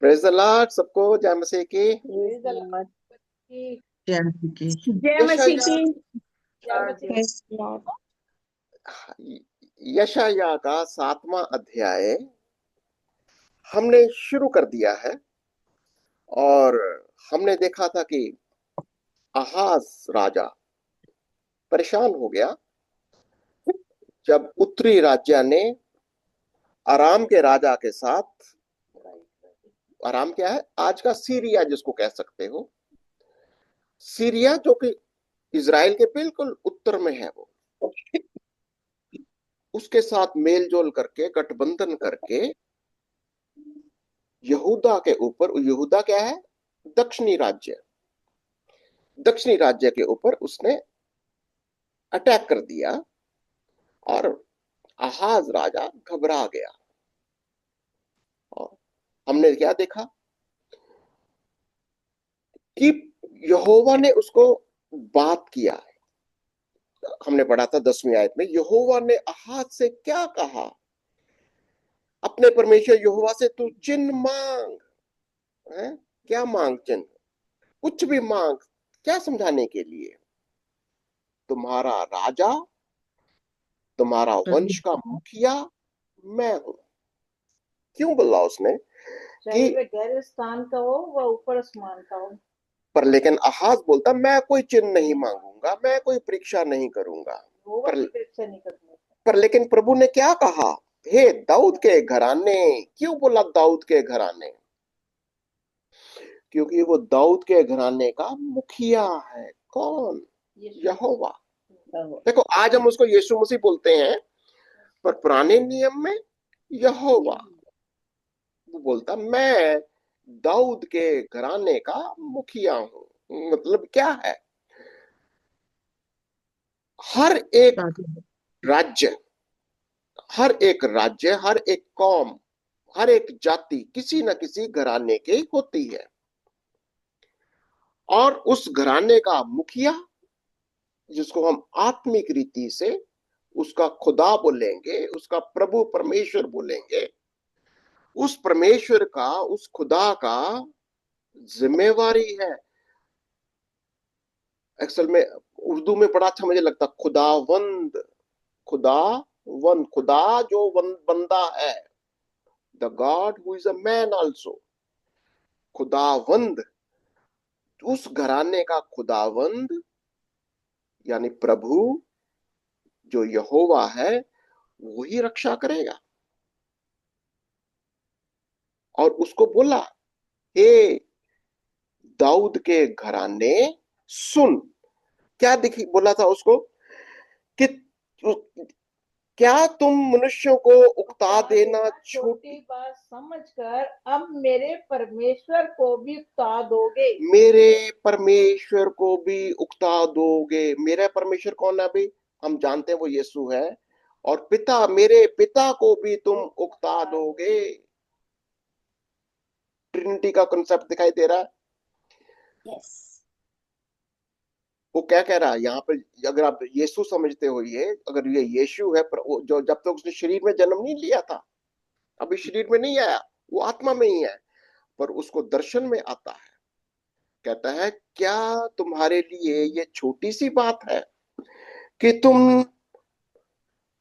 Praise the Lord सबको, जय मसीह की। प्रेज द लॉर्ड की। जय मसीह की। जय मसीह यशाया की। जय मसीह की। Praise the Lord. यशाया का 7वां अध्याय हमने शुरू कर दिया है। और हमने देखा था कि आहाज राजा परेशान हो गया जब उत्तरी राज्य ने आराम के राजा के साथ, आराम क्या है, आज का सीरिया जिसको कह सकते हो, सीरिया जो कि इज़राइल के बिल्कुल उत्तर में है, वो उसके साथ मेलजोल करके, गठबंधन करके यहूदा के ऊपर, यहूदा क्या है, दक्षिणी राज्य, दक्षिणी राज्य के ऊपर उसने अटैक कर दिया। और आहाज राजा घबरा गया। और हमने क्या देखा कि यहोवा ने उसको बात किया है। हमने पढ़ा था 10वीं आयत में, यहोवा ने आहाज से क्या कहा, अपने परमेश्वर यहोवा से तू चिन्ह मांग। है क्या मांग? चिन्ह, कुछ भी मांग। क्या समझाने के लिए? तुम्हारा राजा, तुम्हारा वंश का मुखिया मैं हूं। क्यों बोला उसने चाहे कि, वे गैर स्थान का हो व ऊपर आसमान का हो। पर लेकिन आहाज बोलता मैं कोई चिन्ह नहीं मांगूंगा, मैं कोई परीक्षा नहीं करूंगा। यहोवा पर की परीक्षा नहीं करनी। पर लेकिन प्रभु ने क्या कहा? हे दाऊद के घराने। क्यों बोला दाऊद के घराने? क्योंकि वो दाऊद के घराने का मुखिया है। कौन? यहोवा। देखो, आज हम उसको यीशु मसीह बोलते हैं, पर पुराने नियम में यहोवा। वो बोलता मैं दाऊद के घराने का मुखिया हूं। मतलब क्या है? हर एक राज्य, हर एक राज्य, हर एक कौम, हर एक जाति किसी न किसी घराने की होती है। और उस घराने का मुखिया, जिसको हम आत्मिक रीति से उसका खुदा बोलेंगे, उसका प्रभु परमेश्वर बोलेंगे, उस परमेश्वर का, उस खुदा का जिम्मेवारी है। असल में उर्दू में बड़ा अच्छा मुझे लगता, खुदावंद। खुदावंद, खुदा जो बंदा है, the God who is a man also. खुदावंद, उस घराने का खुदावंद यानी प्रभु, जो यहोवा है, वही रक्षा करेगा। और उसको बोला, हे दाऊद के घराने सुन। क्या दिखी बोला था उसको कि क्या तुम मनुष्यों को उकता देना छोटी बात समझकर अब मेरे परमेश्वर को भी उकता दोगे। मेरे परमेश्वर को भी उकता दोगे। मेरा परमेश्वर कौन है अभी? हम जानते हैं वो यीशु है। और पिता, मेरे पिता को भी तुम उकता दोगे। ट्रिनिटी का कॉन्सेप्ट दिखाई दे रहा है। Yes. वो क्या कह रहा है यहाँ पर? अगर आप यीशु समझते हो, ये अगर ये यीशु है, पर जो जब तक उसने शरीर में जन्म नहीं लिया था, अभी शरीर में नहीं आया, वो आत्मा में ही है, पर उसको दर्शन में आता है। कहता है क्या तुम्हारे लिए ये छोटी सी बात है कि तुम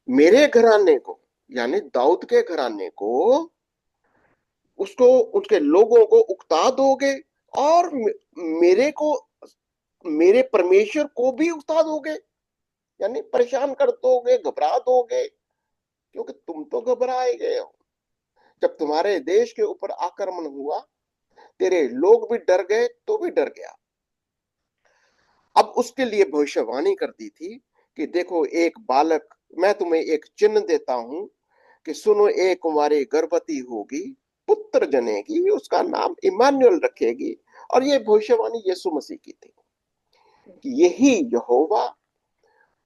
मेरे घराने को, यानी दाऊद के घराने को, उसको, उसके लोगों को उकता दोगे, और मेरे को, मेरे परमेश्वर को भी उकता दोगे, यानी परेशान कर दोगे, घबरा दोगे। क्योंकि तुम तो घबराए गए हो जब तुम्हारे देश के ऊपर आक्रमण हुआ। तेरे लोग भी डर गए, तो भी डर गया। अब उसके लिए भविष्यवाणी कर दी थी कि देखो, एक बालक, मैं तुम्हें एक चिन्ह देता हूं कि सुनो, एक कुमारी गर्भवती होगी, पुत्र जनेगी, उसका नाम इमानुएल रखेगी। और ये भविष्यवाणी यीशु मसीह की थी कि यही यहोवा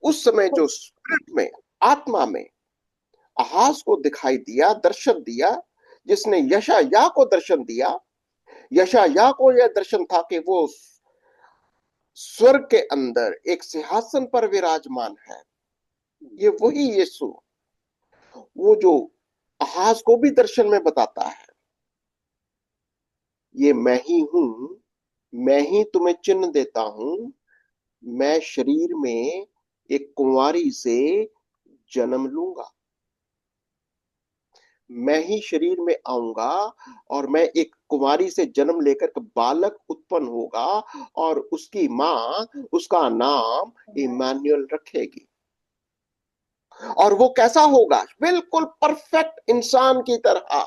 उस समय जो स्पिरिट में, आत्मा में आहाज को दिखाई दिया, दर्शन दिया, जिसने यशायाह को दर्शन दिया। यशायाह को यह दर्शन था कि वो स्वर्ग के अंदर एक सिंहासन पर विराजमान है। ये वही यीशु, वो जो आहाज को भी दर्शन में बताता है। ये मैं ही हूं, मैं ही तुम्हें चिन्ह देता हूं, मैं शरीर में एक कुंवारी से जन्म लूंगा, मैं ही शरीर में आऊंगा, और मैं एक कुमारी से जन्म लेकर के बालक उत्पन्न होगा, और उसकी माँ उसका नाम इमानुएल रखेगी। और वो कैसा होगा? बिल्कुल परफेक्ट इंसान की तरह।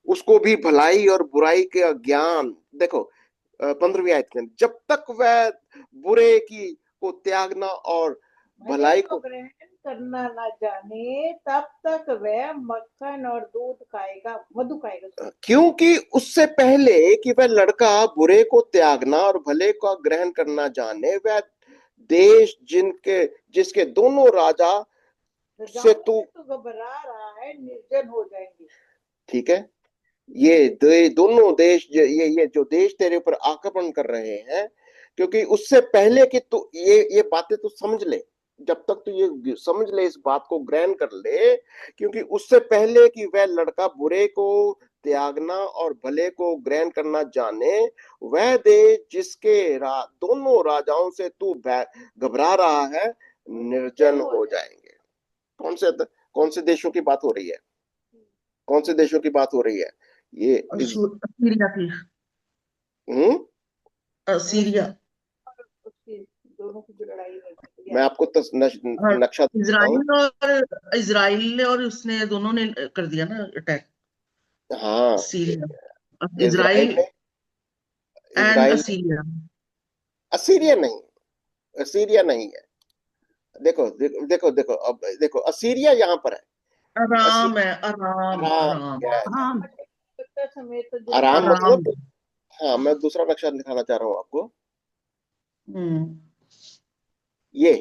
उसको भी भलाई और बुराई के ज्ञान, देखो 15वीं आयत में, जब तक वह बुरे की को त्यागना और भले भलाई को को, ग्रहण करना ना जाने तब तक वह मक्खन और दूध खाएगा, मधु खाएगा। क्योंकि उससे पहले कि वह लड़का बुरे को त्यागना और भले का ग्रहण करना जाने, वह देश जिनके जिसके दोनों राजा से राजाओं तू, से तो घबरा रहा है, निर्जन हो जाएंगे। ठीक है, दोनों देश, ये जो देश तेरे ऊपर आक्रमण कर रहे हैं, क्योंकि उससे पहले कि तू ये बातें तू समझ ले, जब तक तू ये समझ ले, इस बात को ग्रहण कर ले, क्योंकि उससे पहले कि वह लड़का बुरे को त्यागना और भले को ग्रहण करना जाने, वह देश जिसके दोनों राजाओं से तू घबरा रहा है, निर्जन हो जाएंगे। कौन से देशों की बात हो रही है? कौन से देशों की बात हो रही है? ये सीरिया की। हम्म सीरिया। और उसकी दोनों की जो लड़ाई है। मैं आपको नक्शा देता हूँ। इजराइल ने और उसने दोनों ने कर दिया ना अटैक हाँ, सीरिया। इजराइल इजराइल ने, एंड इजराइल ने, असीरिया। असीरिया नहीं, असीरिया नहीं है। देखो देखो देखो देखो, अब देखो, असीरिया यहाँ पर है। आराम है, असीरिया, आराम आराम, आराम yes, आराम समेत जो आराम आराम। मतलब, हाँ, मैं दूसरा नक्शा दिखाना चाह रहा हूँ आपको। हम्म। ये,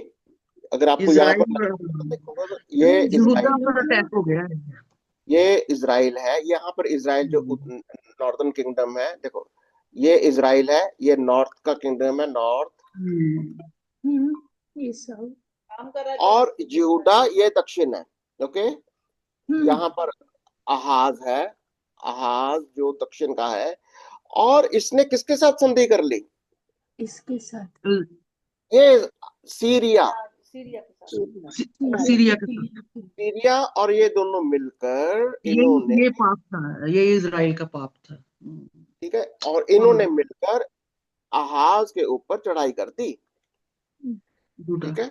अगर आपको यहाँ पर इजराइल। देखोगे तो ये यहूदा इजराइल, पर अटैक हो गया है। ये इजराइल है। यहाँ पर इजराइल जो हम्म। नॉर्दर्न किंगडम है, देखो, ये इजराइल है, ये नॉर्थ का किंगडम है, नॉर्थ। ये सब। काम कर रहा है और तो यहूदा ये दक्षिण है। ओके, हम्म। यहाँ पर आहाज है, आहाज जो दक्षिण का है। और इसने किसके साथ संधि कर ली? इसके साथ ये सीरिया, सीरिया के साथ। सीरिया के साथ। सीरिया, और ये दोनों मिलकर ये इन्होंने, ये पाप था, ये इजराइल का पाप था। ठीक है, और इन्होंने मिलकर आहाज के ऊपर चढ़ाई कर दी। यहूदा। ठीक है,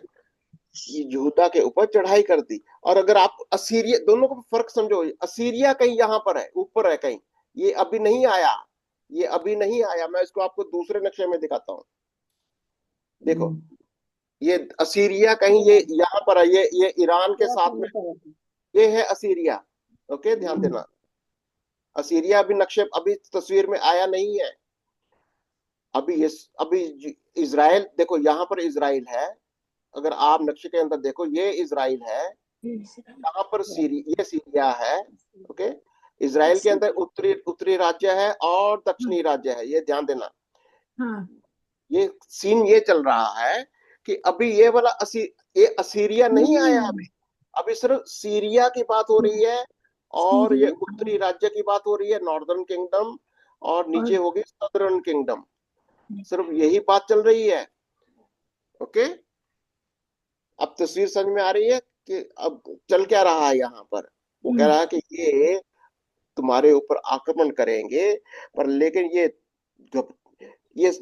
ये यहूदा के ऊपर चढ़ाई कर दी। और अगर आप असीरिया, दोनों का फर्क समझो, असीरिया कहीं यहाँ पर है, ऊपर है कहीं, ये अभी नहीं आया, ये अभी नहीं आया। मैं इसको आपको दूसरे नक्शे में दिखाता हूँ। देखो, ये असीरिया कहीं ये यहाँ पर है, ये ईरान के साथ में, ये है असीरिया। ओके, ध्यान देना, असीरिया अभी नक्शे, अभी तस्वीर में आया नहीं है। अभी ये, अभी इजराइल, देखो यहाँ पर इजराइल है। अगर आप नक्शे के अंदर देखो, ये इजराइल है, यहाँ पर ये सीरिया है। ओके, इजराइल के अंदर उत्तरी उत्तरी राज्य है और दक्षिणी राज्य है, ये ध्यान देना। हाँ। ये सीन ये चल रहा है कि अभी ये वाला ये असीरिया नहीं आया अभी। अभी सिर्फ सीरिया की बात हो रही है, और ये उत्तरी राज्य की बात हो रही है, नॉर्दर्न किंगडम, और नीचे होगी सदर्न किंगडम। सिर्फ यही बात चल रही है। ओके, अब तस्वीर समझ में आ रही है कि अब चल क्या रहा है यहाँ पर? वो कह रहा है कि ये तुम्हारे ऊपर आक्रमण करेंगे, पर लेकिन ये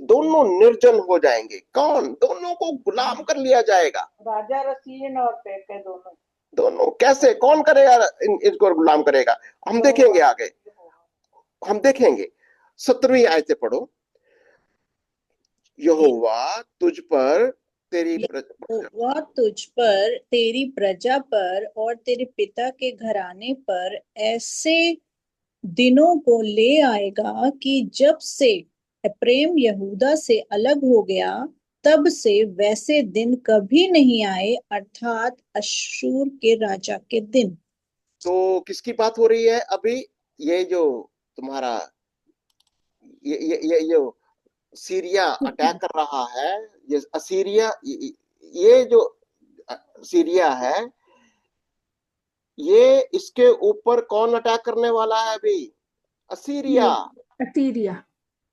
दोनों निर्जन हो जाएंगे। कौन? दोनों को गुलाम कर लिया जाएगा। राजा रसीन और पेके दोनों। दोनों कैसे? कौन करेगा? इनको गुलाम करेगा, हम देखेंगे आगे, हम देखेंगे। 17वीं आयत से पढ़ो। यहोवा तुझ पर, तेरी वह तुझ पर, तेरी प्रजा पर और तेरे पिता के घराने पर ऐसे दिनों को ले आएगा कि जब से प्रेम यहूदा से अलग हो गया, तब से वैसे दिन कभी नहीं आए, अर्थात अश्शूर के राजा के दिन। तो किसकी बात हो रही है अभी? ये जो तुम्हारा, ये जो सीरिया अटैक कर रहा है, ये असीरिया, ये जो सीरिया है, ये इसके ऊपर कौन अटैक करने वाला है अभी? असीरिया, असीरिया,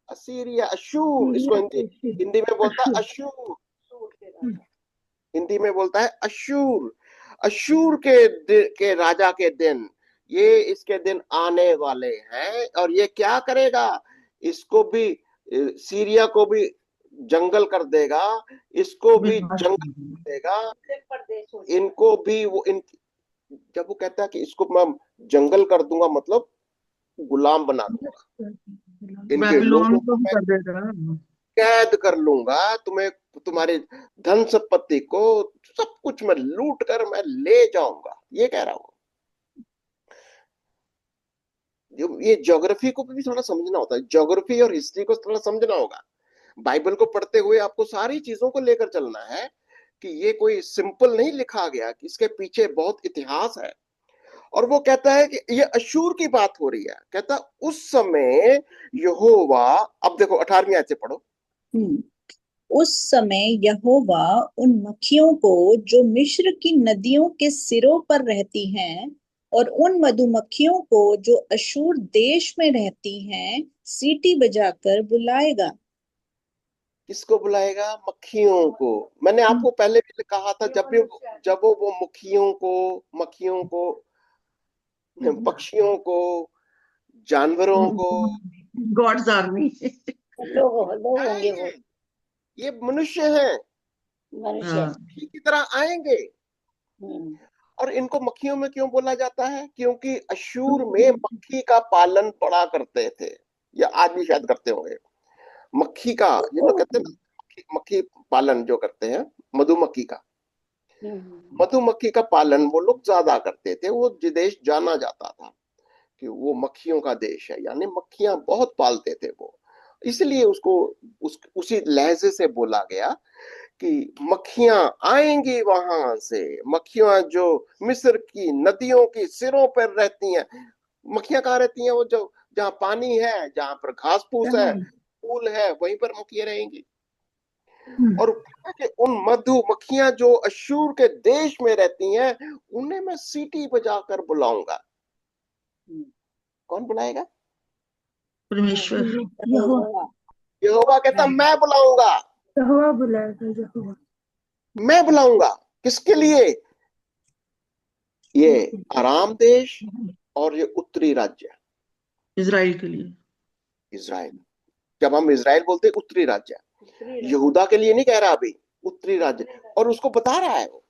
असीरिया, अशूर, इसको हिंदी हिंदी में बोलता है अशूर, हिंदी में बोलता है अशूर। अशूर के राजा के दिन, ये इसके दिन आने वाले हैं, और ये क्या करेगा, इसको भी, सीरिया को भी जंगल कर देगा, इसको भी जंगल कर देगा, इनको भी वो जब वो कहता है कि इसको मैं जंगल कर दूंगा, मतलब गुलाम बना दूंगा, इनके बेबीलोन लोगों को को भी मैं कर देगा। कैद कर लूंगा, तुम्हें, तुम्हारे धन संपत्ति को, सब कुछ मैं लूट कर मैं ले जाऊंगा, ये कह रहा हूं। ये ज्योग्राफी को भी थोड़ा समझना होता है, ज्योग्राफी और हिस्ट्री को थोड़ा समझना होगा। बाइबल को पढ़ते हुए आपको सारी चीजों को लेकर चलना है, कि ये कोई सिंपल नहीं लिखा गया, कि इसके पीछे बहुत इतिहास है। और वो कहता है कि ये अशूर की बात हो रही है, कहता उस समय यहोवा, अब देखो 18वीं आयत से पढ़ो। उस समय यहोवा उन मक्खियों को जो मिस्र की नदियों के सिरों पर रहती हैं, और उन मधुमक्खियों को जो अशूर देश में रहती हैं, सीटी बजाकर बुलाएगा। किसको बुलाएगा? मक्खियों को। मैंने आपको पहले भी कहा था, जब वो मक्खियों को, पक्षियों को, जानवरों को, गॉड्स आर्मी। लोग होंगे आएंगे, वो, ये मनुष्य हैं, मनुष्य। मक्खी की तरह आएंगे। और इनको मक्खियों में क्यों बोला जाता है? क्योंकि अशूर में मक्खी का पालन पड़ा करते थे, या आज भी शायद करते होंगे। मक्खी का, ये लोग कहते हैं ना, मक्खी पालन जो करते हैं, मधुमक्खी का, मधुमक्खी का पालन वो लोग ज्यादा करते थे। वो देश जाना जाता था कि वो मक्खियों का देश है, यानी मक्खियां बहुत पालते थे वो, इसलिए उसको उसी लहजे से बोला गया कि मक्खियां आएंगी वहां से, मक्खियां जो मिस्र की नदियों की सिरों पर रहती हैं। मक्खियां कहाँ रहती हैं? वो जो जहाँ पानी है, जहाँ पर घास फूस है, फूल है, वहीं पर मक्खियां रहेंगी। और उन मधुमक्खियां जो अशूर के देश में रहती हैं, उन्हें मैं सीटी बजाकर बुलाऊंगा। कौन बुलाएगा? परमेश्वर। यहोवा कहता मैं बुलाऊंगा, यहोवा बुलाएगा, यहोवा। मैं बुलाऊंगा। किसके लिए? ये आराम देश और ये उत्तरी राज्य, इजराइल के लिए। इजराइल। जब हम इजराइल बोलते हैं उत्तरी राज्य, यहूदा के लिए नहीं कह रहा अभी, उत्तरी राज्य। और उसको बता रहा है, वो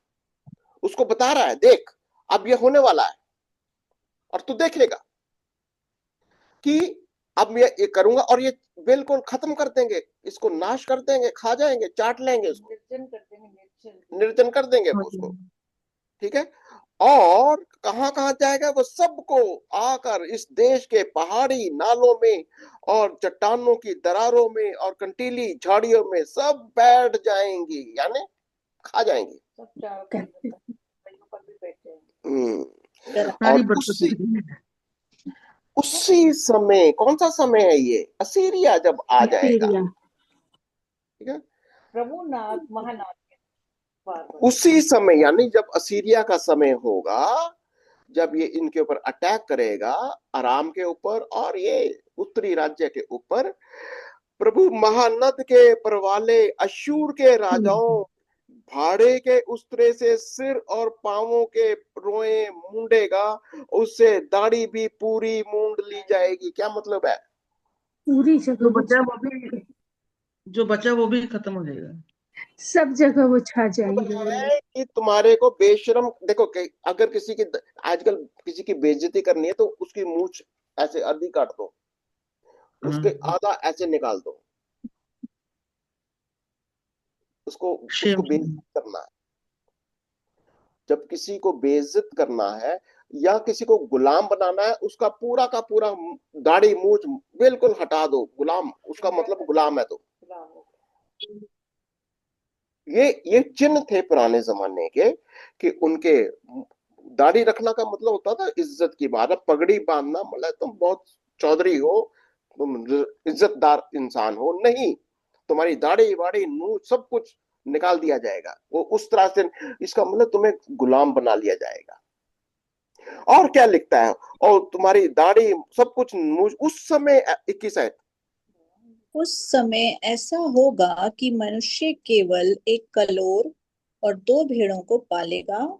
उसको बता रहा है, देख अब ये होने वाला है, और तू देखेगा कि अब मैं ये करूंगा, और ये बिल्कुल खत्म कर देंगे, इसको नाश कर देंगे, खा जाएंगे, चाट लेंगे उसको, निर्जन कर देंगे वो उसको। ठीक है। और कहां कहां जाएगा वो? सबको आकर इस देश के पहाड़ी नालों में और चट्टानों की दरारों में और कंटीली झाड़ियों में सब बैठ जाएंगी, यानी खा जाएंगी। सारी और बरकत। उसी समय, कौन सा समय है ये? असीरिया जब आ जाएगा, ठीक है, प्रभु नाथ महानाथ, उसी समय, यानी जब असीरिया का समय होगा, जब ये इनके ऊपर अटैक करेगा, आराम के ऊपर और ये उत्तरी राज्य के ऊपर, प्रभु महानद के परवाले अशूर के राजाओं भाड़े के उस्तरे से सिर और पांवों के रोए मूंडेगा, उससे दाढ़ी भी पूरी मूंड ली जाएगी। क्या मतलब है? पूरी जो जगह बचा वो भी खत्म हो जाएगा, सब जगह वो छा मतलब जाएंगे। है कि तुम्हारे को बेशरम, देखो कि अगर किसी की, आजकल किसी की बेइज्जती करनी है तो उसकी मूंछ ऐसे आधी काट दो, उसके आधा ऐसे निकाल दो, उसको बेइज्जत करना है। जब किसी को बेइज्जत करना है या किसी को गुलाम बनाना है, उसका पूरा का पूरा दाढ़ी मूंछ बिल्कुल हटा दो। गुलाम, उसका मतलब गुलाम है। तो ये चिन्ह थे पुराने जमाने के, कि उनके दाढ़ी रखना का मतलब होता था इज्जत की बात है। पगड़ी बांधना मतलब तुम बहुत चौधरी हो, तुम इज्जतदार इंसान हो, नहीं, तुम्हारी दाढ़ी वाड़ी मूंछ सब कुछ निकाल दिया जाएगा। वो उस तरह से, इसका मतलब तुम्हें गुलाम बना लिया जाएगा। और क्या लिखता है, और तुम्हारी दाढ़ी सब कुछ उस समय 21 आयत। उस समय ऐसा होगा कि मनुष्य केवल एक कलोर और दो भेड़ों को पालेगा,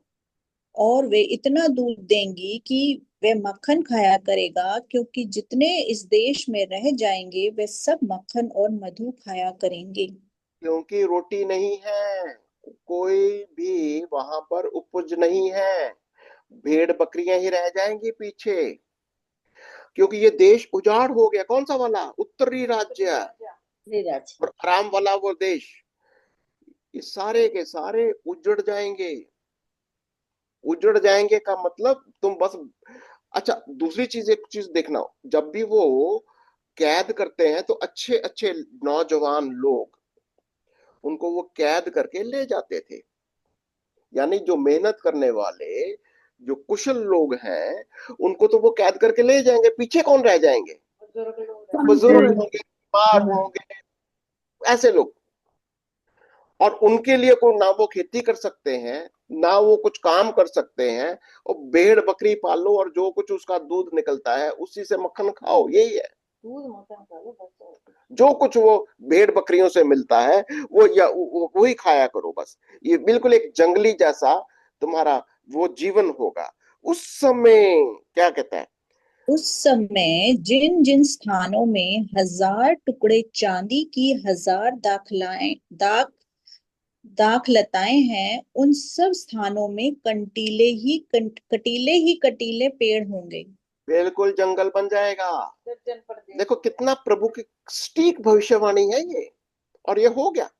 और वे इतना दूध देंगी कि वे मक्खन खाया करेगा, क्योंकि जितने इस देश में रह जाएंगे वे सब मक्खन और मधु खाया करेंगे। क्योंकि रोटी नहीं है, कोई भी वहां पर उपज नहीं है, भेड़ बकरियां ही रह जाएंगी पीछे, क्योंकि ये देश उजाड़ हो गया। कौन सा वाला? उत्तरी राज्य और आराम वाला वो देश, ये सारे के सारे उजड़ जाएंगे। उजड़ जाएंगे का मतलब तुम बस, अच्छा दूसरी चीज, एक चीज देखना, जब भी वो कैद करते हैं तो अच्छे अच्छे नौजवान लोग, उनको वो कैद करके ले जाते थे। यानी जो मेहनत करने वाले, जो कुशल लोग हैं, उनको तो वो कैद करके ले जाएंगे, पीछे कौन रह जाएंगे? बुजुर्ग कमजोर। होंगे, बीमार होंगे, ऐसे लोग। और उनके लिए कोई ना वो खेती कर सकते हैं, ना वो कुछ काम कर सकते हैं, और भेड़ बकरी पालो और जो कुछ उसका दूध निकलता है उसी से मक्खन खाओ, यही है। जो कुछ वो भेड़ बकरियों से मिलता है वो, या वही खाया करो बस। ये बिल्कुल एक जंगली जैसा तुम्हारा वो जीवन होगा उस समय। क्या कहता है? उस समय जिन जिन स्थानों में 1000 टुकड़े चांदी की 1000 दाखलताएं हैं, उन सब स्थानों में कटीले ही कटीले पेड़ होंगे। बिल्कुल जंगल बन जाएगा। देखो कितना प्रभु की सटीक भविष्यवाणी है ये, और ये हो गया।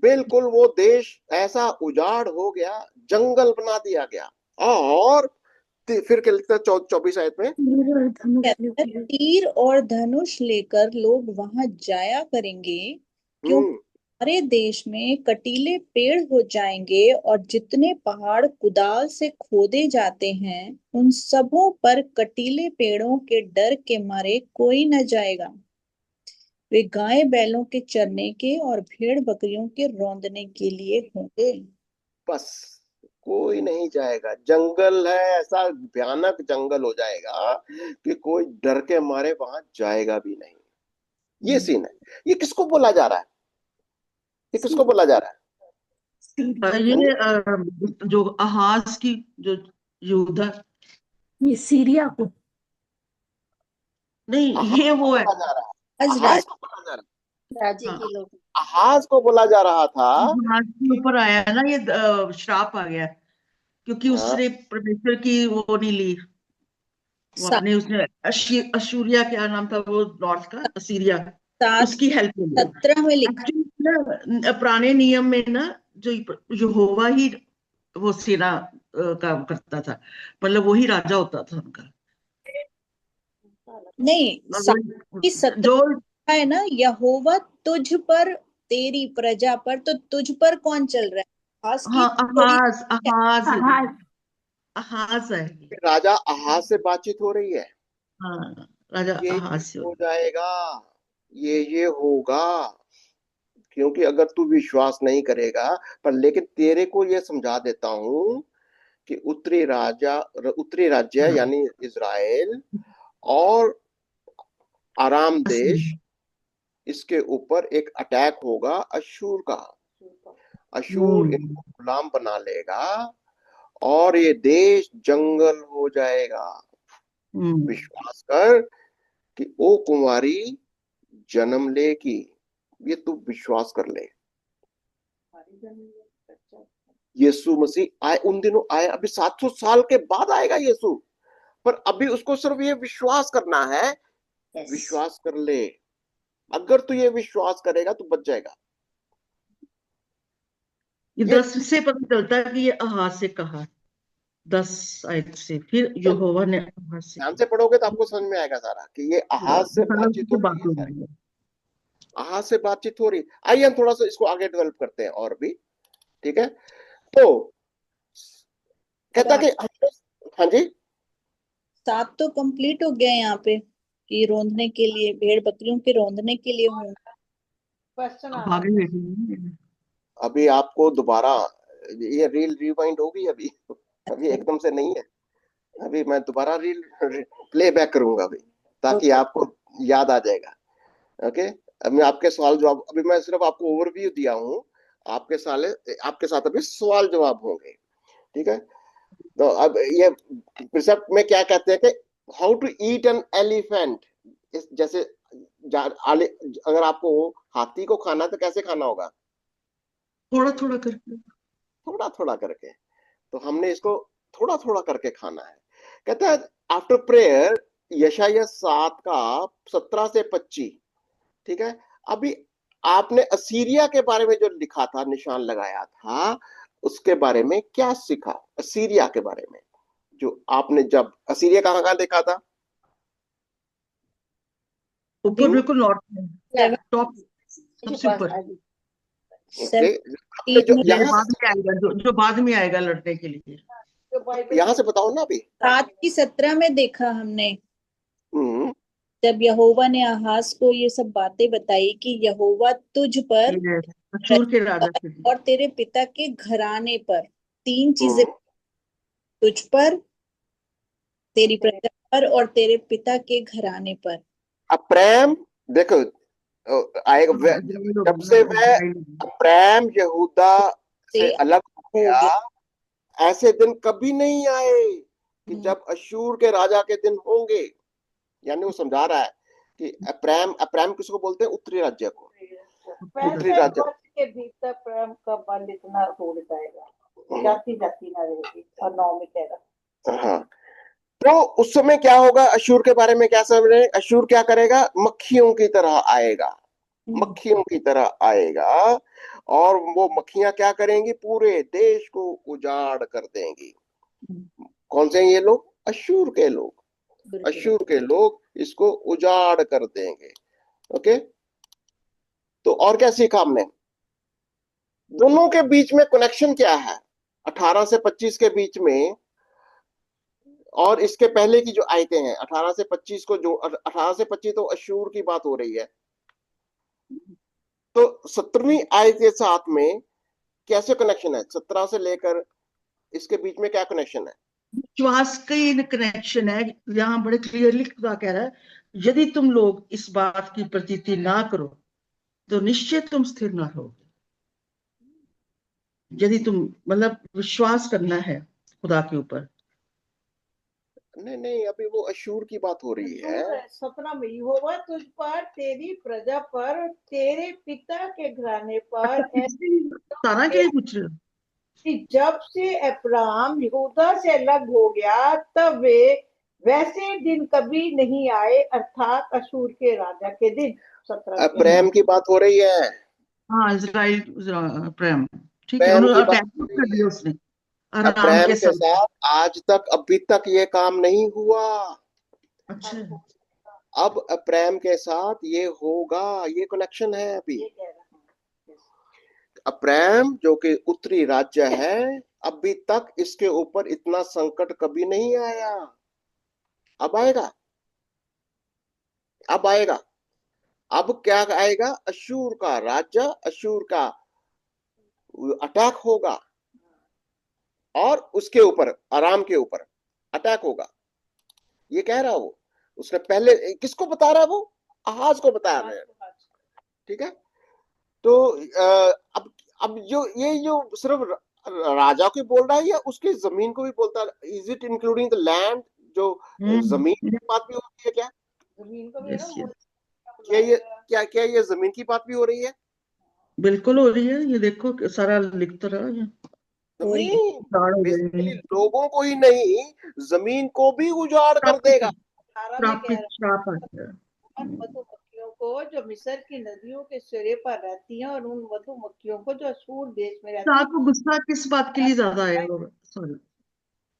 बिल्कुल वो देश ऐसा उजाड़ हो गया, जंगल बना दिया गया। और फिर क्या लिखता है 24 आयत में? तीर और धनुष कहता है, लेकर। तीर और धनुष लेकर लोग वहां जाया करेंगे, क्योंकि हम्म हमारे देश में कटीले पेड़ हो जाएंगे, और जितने पहाड़ कुदाल से खोदे जाते हैं उन सबों पर कटीले पेड़ों के डर के मारे कोई न जाएगा। वे गाय बैलों के चरने के और भेड़ बकरियों के रौंदने के लिए होंगे। बस कोई नहीं जाएगा, जंगल है, ऐसा भयानक जंगल हो जाएगा कि कोई डर के मारे वहां जाएगा भी नहीं। ये सीन है। ये किसको बोला जा रहा है? ये किसको बोला जा रहा है? हाँ जी? ये जो आहाज की जो युद्ध है, ये सीरिया को। नहीं आहाज ये को वो है। बोला जा रहा है। आज आहाज को बोला जा रहा राजे हाँ, के लोग। है। आहाज को बोला जा रहा था आहाज के कि ऊपर आया है ना ये श्राप आ गया, क्योंकि हाँ, उसने परमेश्वर की वो नहीं ली। वो सात अपने उसने अशूरिया, क्या नाम था वो नॉर्थ का, असीरिया, सात उसकी हेल्प ले ली। 17 में लिखा। एक्चुअली ना पुराने नियम में ना, जो यहोवा ही वो सेना काम करता था, मतलब वही राजा होता था उनका। नहीं, और 7 की 17 जो है ना, यहोवा तुझ पर, तेरी प्रजा पर, तो तुझ पर कौन चल रहा है? खास की हाँ, थोड़ी अहाज है। अहाज आहाज। अहाज है। राजा आहाज से बातचीत हो रही है। हाँ, राजा ये अहाज से। हो जाएगा, ये होगा। क्योंकि अगर तू विश्वास नहीं करेगा, पर लेकिन तेरे को ये समझा देता हूं कि उत्तरी राज्य यानी इज़राइल और आराम देश, इसके ऊपर एक अटैक होगा अशूर का। अशूर हम्म इनको गुलाम बना लेगा और ये देश जंगल हो जाएगा। हम्म विश्वास कर कि ओ कुमारी जन्म लेगी, ये तू विश्वास कर ले। यीशु मसीह आए, उन दिनों आए, अभी 700 साल के बाद आएगा यीशु, पर अभी उसको सिर्फ ये विश्वास करना है। विश्वास कर ले, अगर तू ये विश्वास करेगा तो बच जाएगा। ये ये 10 से पता चलता है कि ये अहाज से कहा, 10 आयत से फिर यहोवा ने अहाज से ध्यान कहा। से पढ़ोगे तो आपको समझ में आएगा सारा कि ये आहाज से बातचीत हो मतलब रही बात है हो सारी। रही है। आहाज से बातचीत हो रही है। आइए हम थोड़ा सा इसको आगे डेवलप करते हैं और भी। ठीक है, तो कहता कि हाँ जी, 7 तो कंप्लीट हो गया यहाँ पे, कि रौंदने के लिए, भेड़ बकरियों के रौंदने के लिए होंगे। क्वेश्चन आ अब रहा आगे है। देखेंगे। अभी आपको दोबारा ये रील रिवाइंड होगी अभी। अभी एकदम से नहीं है। अभी मैं दोबारा रील प्ले बैक करूंगा अभी, ताकि आपको याद आ जाएगा। ओके, अब मैं आपके सवाल जवाब, अभी मैं सिर्फ आपको ओवरव्यू दिया हूँ। आपके साथ अभी सवाल जवाब होंगे। ठीक है, तो अब ये प्रिसेप्ट में क्या कहते हैं कि how to eat an elephant. जैसे अगर आपको हाथी को खाना है तो कैसे खाना होगा? थोड़ा थोड़ा करके। थोड़ा थोड़ा करके। तो हमने इसको थोड़ा थोड़ा करके खाना है। कहता है आफ्टर प्रेयर, यशाया 7 का 17 से 25। ठीक है, अभी आपने असीरिया के बारे में जो लिखा था, निशान लगाया था, उसके बारे में क्या सीखा? असीरिया के बारे में जो आपने, जब असीरिया कहाँ कहाँ देखा था? ऊपर बिल्कुल नॉर्थ में, टॉप, सबसे ऊपर। ओके, आपने जो ये यहाँ बाद में आएगा, जो बाद में आएगा लड़ने के लिए। यहाँ से बताओ ना अभी। 7:17 में देखा हमने, हम्म, जब यहोवा ने आहाज को ये सब बातें बताई कि यहोवा तुझ पर ये अशूर के राजा के लिए। और तेरे पिता के घराने पर 3 चीजें, हम्म। तुझ पर, तेरी प्रजा पर और तेरे पिता के घराने पर। अब प्रेम देखो, आएगा इजराइल जब होगा से ना, वह इजराइल होगा। प्रेम यहूदा से से अलग हो हो गया, गया। ऐसे दिन कभी नहीं आए कि हम्म, जब अशूर के राजा के दिन होंगे। यानी वो समझा रहा है कि अप्राम, अप्राम किसको बोलते हैं? उत्तरी राज्य को। उत्तरी 65 राज्य। वर्ष के भीतर प्रेम का बंध इतना टूट जाएगा, जाति जाति ना रहेगी। और 9 में कह रहा, हाँ, तो उस समय क्या होगा? अशूर के बारे में क्या समझ रहे हैं? अशूर क्या करेगा? मक्खियों की तरह आएगा, मक्खियों की तरह आएगा। और वो मक्खियां क्या करेंगी? पूरे देश को उजाड़ कर देंगी। कौन से हैं ये लोग? अशूर के लोग। अशूर के लोग इसको उजाड़ कर देंगे। ओके, तो और क्या सीखा हमने? दोनों के बीच में कनेक्शन क्या है? 18 से 25 के बीच में, और इसके पहले की जो आयतें हैं 18 से 25 को, जो 18 से 25 तो अशूर की बात हो रही है। तो 17वीं आयत के साथ में कैसे कनेक्शन है? 17 से लेकर इसके बीच में क्या कनेक्शन है? विश्वास का ये कनेक्शन है। यहाँ बड़े क्लियरली खुदा कह रहा है, यदि तुम लोग इस बात की प्रतीति ना करो तो निश्चय तुम स्थिर ना रहोगे। यदि तुम, मतलब विश्वास करना है खुदा के ऊपर। नहीं नहीं, अभी वो अशूर की बात हो रही है। 17 में यहोवा तुझ पर, तेरी प्रजा पर, तेरे पिता के घराने पर सारा क्या पूछ रहे हो? कि जब से अब्राहम यहूदा से अलग हो गया, तब वे वैसे दिन कभी नहीं आए, अर्थात अशूर के राजा के दिन। 17 के प्रेम की बात हो रही है। हाँ, इजराइल, प्रेम, ठीक है, प्रेम उन्होंने की बात अटैक हो कर रही दिया है। उसने आराम प्रेम के के साथ। साथ आज तक, अभी तक ये काम नहीं हुआ। अच्छा, अब प्रेम के साथ ये होगा, ये कनेक्शन है अभी। ये कह रहा प्रेम जो कि उत्तरी राज्य है, अभी तक इसके ऊपर इतना संकट कभी नहीं आया। अब आएगा, अब आएगा। अब क्या आएगा? अशूर का राज्य, अशूर का अटैक होगा, और उसके ऊपर, आराम के ऊपर अटैक होगा। ये कह रहा वो। उसने पहले किसको बता रहा है? वो आहाज को बता रहा है। ठीक है, तो अब जो ये जो सिर्फ राजा को बोल रहा है, या उसकी जमीन को भी बोलता है? Is it including the land? जो जमीन की बात भी होती है क्या? जमीन को भी यस ना, यस, क्या ये, क्या ये जमीन की बात भी हो रही है? बिल्कुल हो रही है। ये देखो सारा लिख तो रहा है। जमीन, उजाड़ हो बेसिकली जाएंगे। लोगों को ही नहीं, जमीन को भी उजाड़ कर देगा। 18 में कह श्रापित, रहा श्राप आ गया। है, मधुमक्खियों को जो मिस्र की नदियों के सिरे पर रहती हैं, और उन मधुमक्खियों को जो अशूर देश में रहती खुदा को गुस्सा किस बात के लिए ज्यादा आया होगा? सॉरी।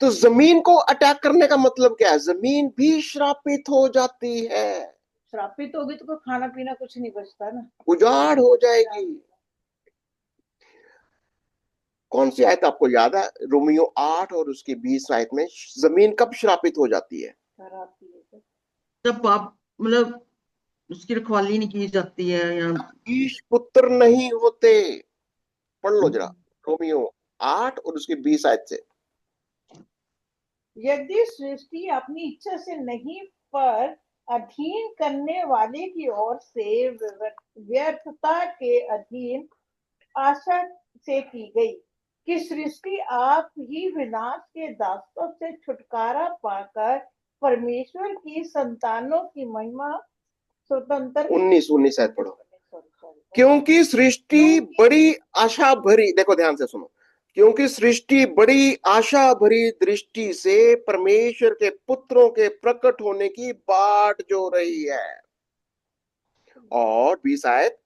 तो जमीन को अटैक करने का मतलब क्या है? जमीन भी श्रापित हो जाती है, श्रापित होगी तो कोई खाना पीना कुछ नहीं बचता ना। उजाड़ हो जाएगी। कौन सी आयत आपको याद है? रोमियो 8 और उसकी 20 आयत में जमीन कब श्रापित हो जाती है? जब पाप, मतलब उसकी रखवाली नहीं की जाती है, या ईश पुत्र नहीं होते। पढ़ लो जरा रोमियो 8 और उसकी 20 आयत से। यदि सृष्टि अपनी इच्छा से नहीं पर अधीन करने वाले की ओर से व्यर्थता के अधीन आशा से की गई कि सृष्टि आप ही विनाश के दासत्व से छुटकारा पाकर परमेश्वर की संतानों की महिमा स्वतंत्र 19 शायद पढ़ो। Sorry. क्योंकि सृष्टि बड़ी आशा भरी, देखो ध्यान से सुनो, क्योंकि सृष्टि बड़ी आशा भरी दृष्टि से परमेश्वर के पुत्रों के प्रकट होने की बाट जो रही है। और भी शायद,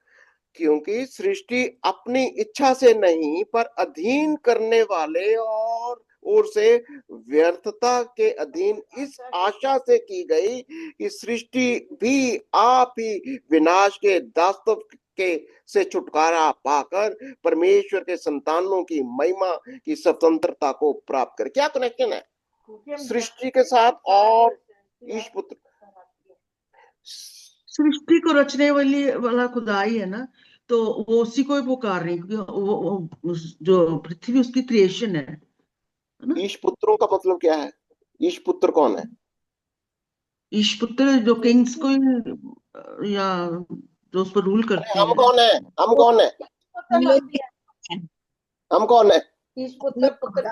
क्योंकि सृष्टि अपनी इच्छा से नहीं पर अधीन करने वाले और ओर से व्यर्थता के अधीन इस आशा से की गई कि सृष्टि भी आप ही विनाश के दासत्व के से छुटकारा पाकर परमेश्वर के संतानों की महिमा की स्वतंत्रता को प्राप्त कर। क्या कनेक्शन है सृष्टि के साथ और ईश पुत्र? सृष्टि को रचने वाला खुदा ही है ना, तो वो उसी को ही पुकार रही है, क्योंकि वो जो पृथ्वी उसकी क्रिएशन है ना। ईश पुत्रों का मतलब क्या है? ईश पुत्र कौन है? ईशपुत्र जो किंग्स को या जो उस पर रूल करते हम हैं। कौन है? हम कौन है? हम लोग भी हैं। हम कौन है? ईश हम पुत्र लोग पुत्र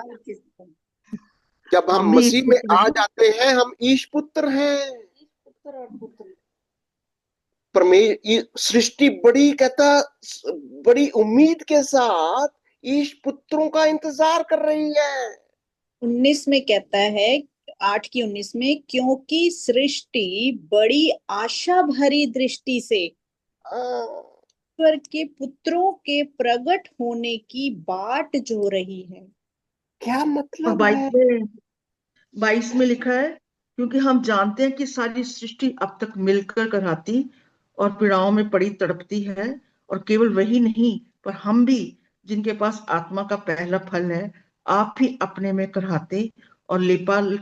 जब हम हम भी मसीह में ईशपुत्र आ हैं। जाते हैं हम ईश पुत्र हैं। ईश पुत्र और पुत्री सृष्टि बड़ी कहता बड़ी उम्मीद के साथ ईश पुत्रों का इंतजार कर रही है। 19 में कहता है, 8 की 19 में, क्योंकि सृष्टि बड़ी आशा भरी दृष्टि से हाँ, ईश्वर के पुत्रों के प्रकट होने की बाट जो रही है। क्या और मतलब है? 22 में लिखा है, क्योंकि हम जानते हैं कि सारी सृष्टि अब तक मिलकर कराहती और पीड़ाओं में पड़ी तड़पती है, और केवल वही नहीं पर हम भी, जिनके पास आत्मा का पहला फल है, आप भी अपने में कराहते और लेपाल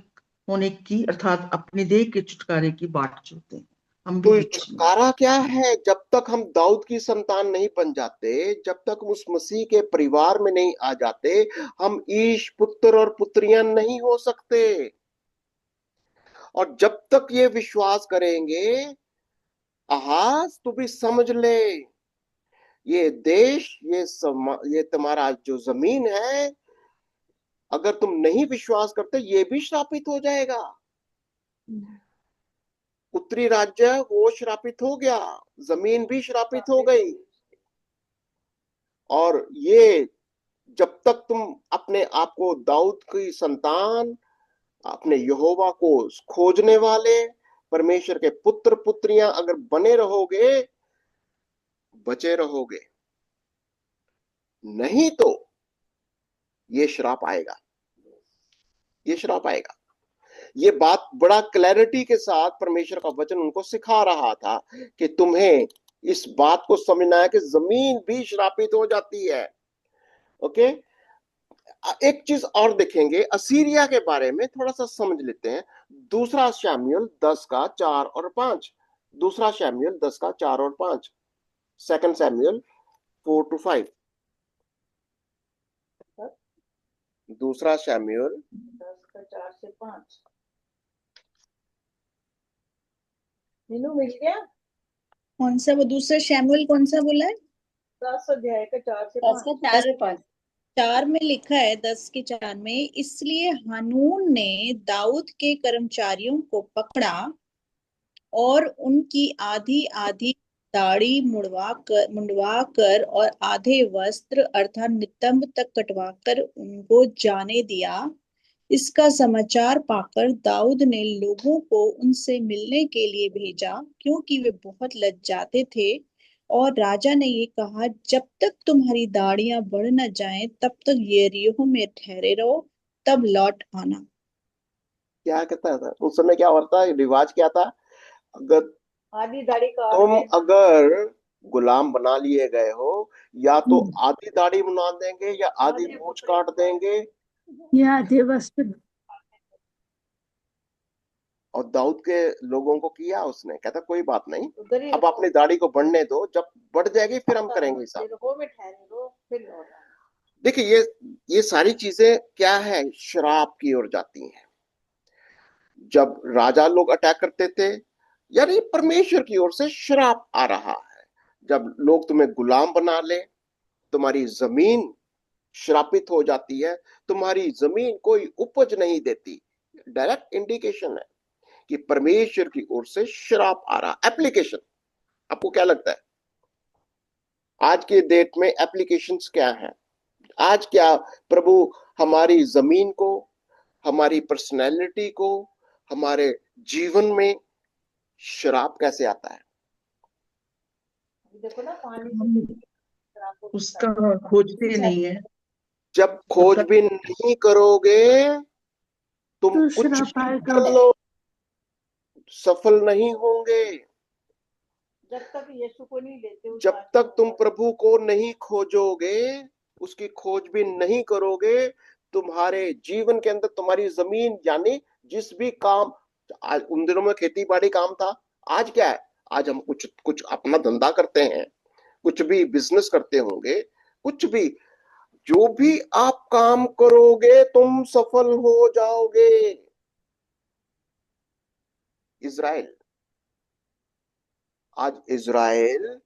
होने की अर्थात अपने देह के छुटकारे की बाट जोते हैं। हम भी तो ये बीच में। छुटकारा क्या है? जब तक हम दाऊद की संतान नहीं बन जाते, जब तक हम उस मसीह के परिवार में नहीं आ जाते, हम ईश पुत्र और पुत्रियां नहीं हो सकते। और जब तक ये विश्वास करेंगे, आहाज तू भी समझ ले, ये देश, ये तुम्हारा जो जमीन है, अगर तुम नहीं विश्वास करते ये भी श्रापित हो जाएगा। उत्तरी राज्य वो श्रापित हो गया, जमीन भी श्रापित हो गई। और ये जब तक तुम अपने आप को दाऊद की संतान, अपने यहोवा को खोजने वाले परमेश्वर के पुत्र पुत्रियां अगर बने रहोगे, बचे रहोगे, नहीं तो ये श्राप आएगा। ये श्राप आएगा। ये बात बड़ा क्लैरिटी के साथ परमेश्वर का वचन उनको सिखा रहा था कि तुम्हें इस बात को समझना है कि जमीन भी श्रापित हो जाती है। ओके, एक चीज और देखेंगे असीरिया के बारे में, थोड़ा सा समझ लेते हैं। दूसरा शमूएल 10 का 4 और 5। दूसरा शमूएल 10 का 4 और 5। सेकंड शमूएल 4 to 5। दूसरा शमूएल 10 का 4 से 5 मीनू मिल गया। कौन सा वो दूसरा शमूएल कौन सा बोला है? 10 अध्याय का 4 से 5 4 में लिखा है, 10 के 4 में, इसलिए हानून ने दाऊद के कर्मचारियों को पकड़ा और उनकी आधी आधी दाढ़ी मुंडवा कर और आधे वस्त्र अर्थात नितंब तक कटवा कर उनको जाने दिया। इसका समाचार पाकर दाऊद ने लोगों को उनसे मिलने के लिए भेजा, क्योंकि वे बहुत लज्जाते थे। और राजा ने ये कहा, जब तक तुम्हारी दाढ़ियां बढ़ न जाएं, तब तक यरीहो में ठहरे रहो, तब लौट आना। क्या कहता था उस समय? क्या होता है? रिवाज क्या था? अगर आधी दाढ़ी का तुम अगर गुलाम बना लिए गए हो, या तो आधी दाढ़ी बना देंगे या आधी मूछ काट देंगे। या आधे वस्त्र और दाऊद के लोगों को किया उसने, कहता कोई बात नहीं, उधर ही अब अपनी दाढ़ी को बढ़ने दो, जब बढ़ जाएगी फिर हम करेंगे फिर हिसाब। हो में ठहरे रहो, फिर लौट आना। देखिए ये सारी चीजें क्या है? श्राप की ओर जाती हैं। जब राजा लोग अटैक करते थे, यानी परमेश्वर की ओर से श्राप आ रहा है। जब लोग तुम्हें गुलाम बना ले, तुम्हारी जमीन श्रापित हो जाती है, तुम्हारी जमीन कोई उपज नहीं देती, डायरेक्ट इंडिकेशन है कि परमेश्वर की ओर से श्राप आ रहा। एप्लीकेशन, आपको क्या लगता है आज के डेट में एप्लीकेशंस क्या हैं? आज क्या प्रभु हमारी जमीन को, हमारी पर्सनैलिटी को, हमारे जीवन में श्राप कैसे आता है? देखो ना, पानी हम से उसका खोजते नहीं है। जब खोजबीन नहीं करोगे, तुम तो कुछ श्राप भी आएगा। कर लो, सफल नहीं होंगे। जब तक यीशु को नहीं लेते, उस जब आत्मा तक तुम को। प्रभु को नहीं खोजोगे, उसकी खोजबीन नहीं करोगे, तुम्हारे जीवन के अंदर तुम्हारी जमीन, यानी जिस भी काम, उन दिनों में खेती बाड़ी काम था, आज क्या है? आज हम कुछ कुछ अपना धंधा करते हैं, कुछ भी बिजनेस करते होंगे, कुछ भी, जो भी आप काम करोगे तुम सफल हो जाओगे। इज़राइल, आज इज़राइल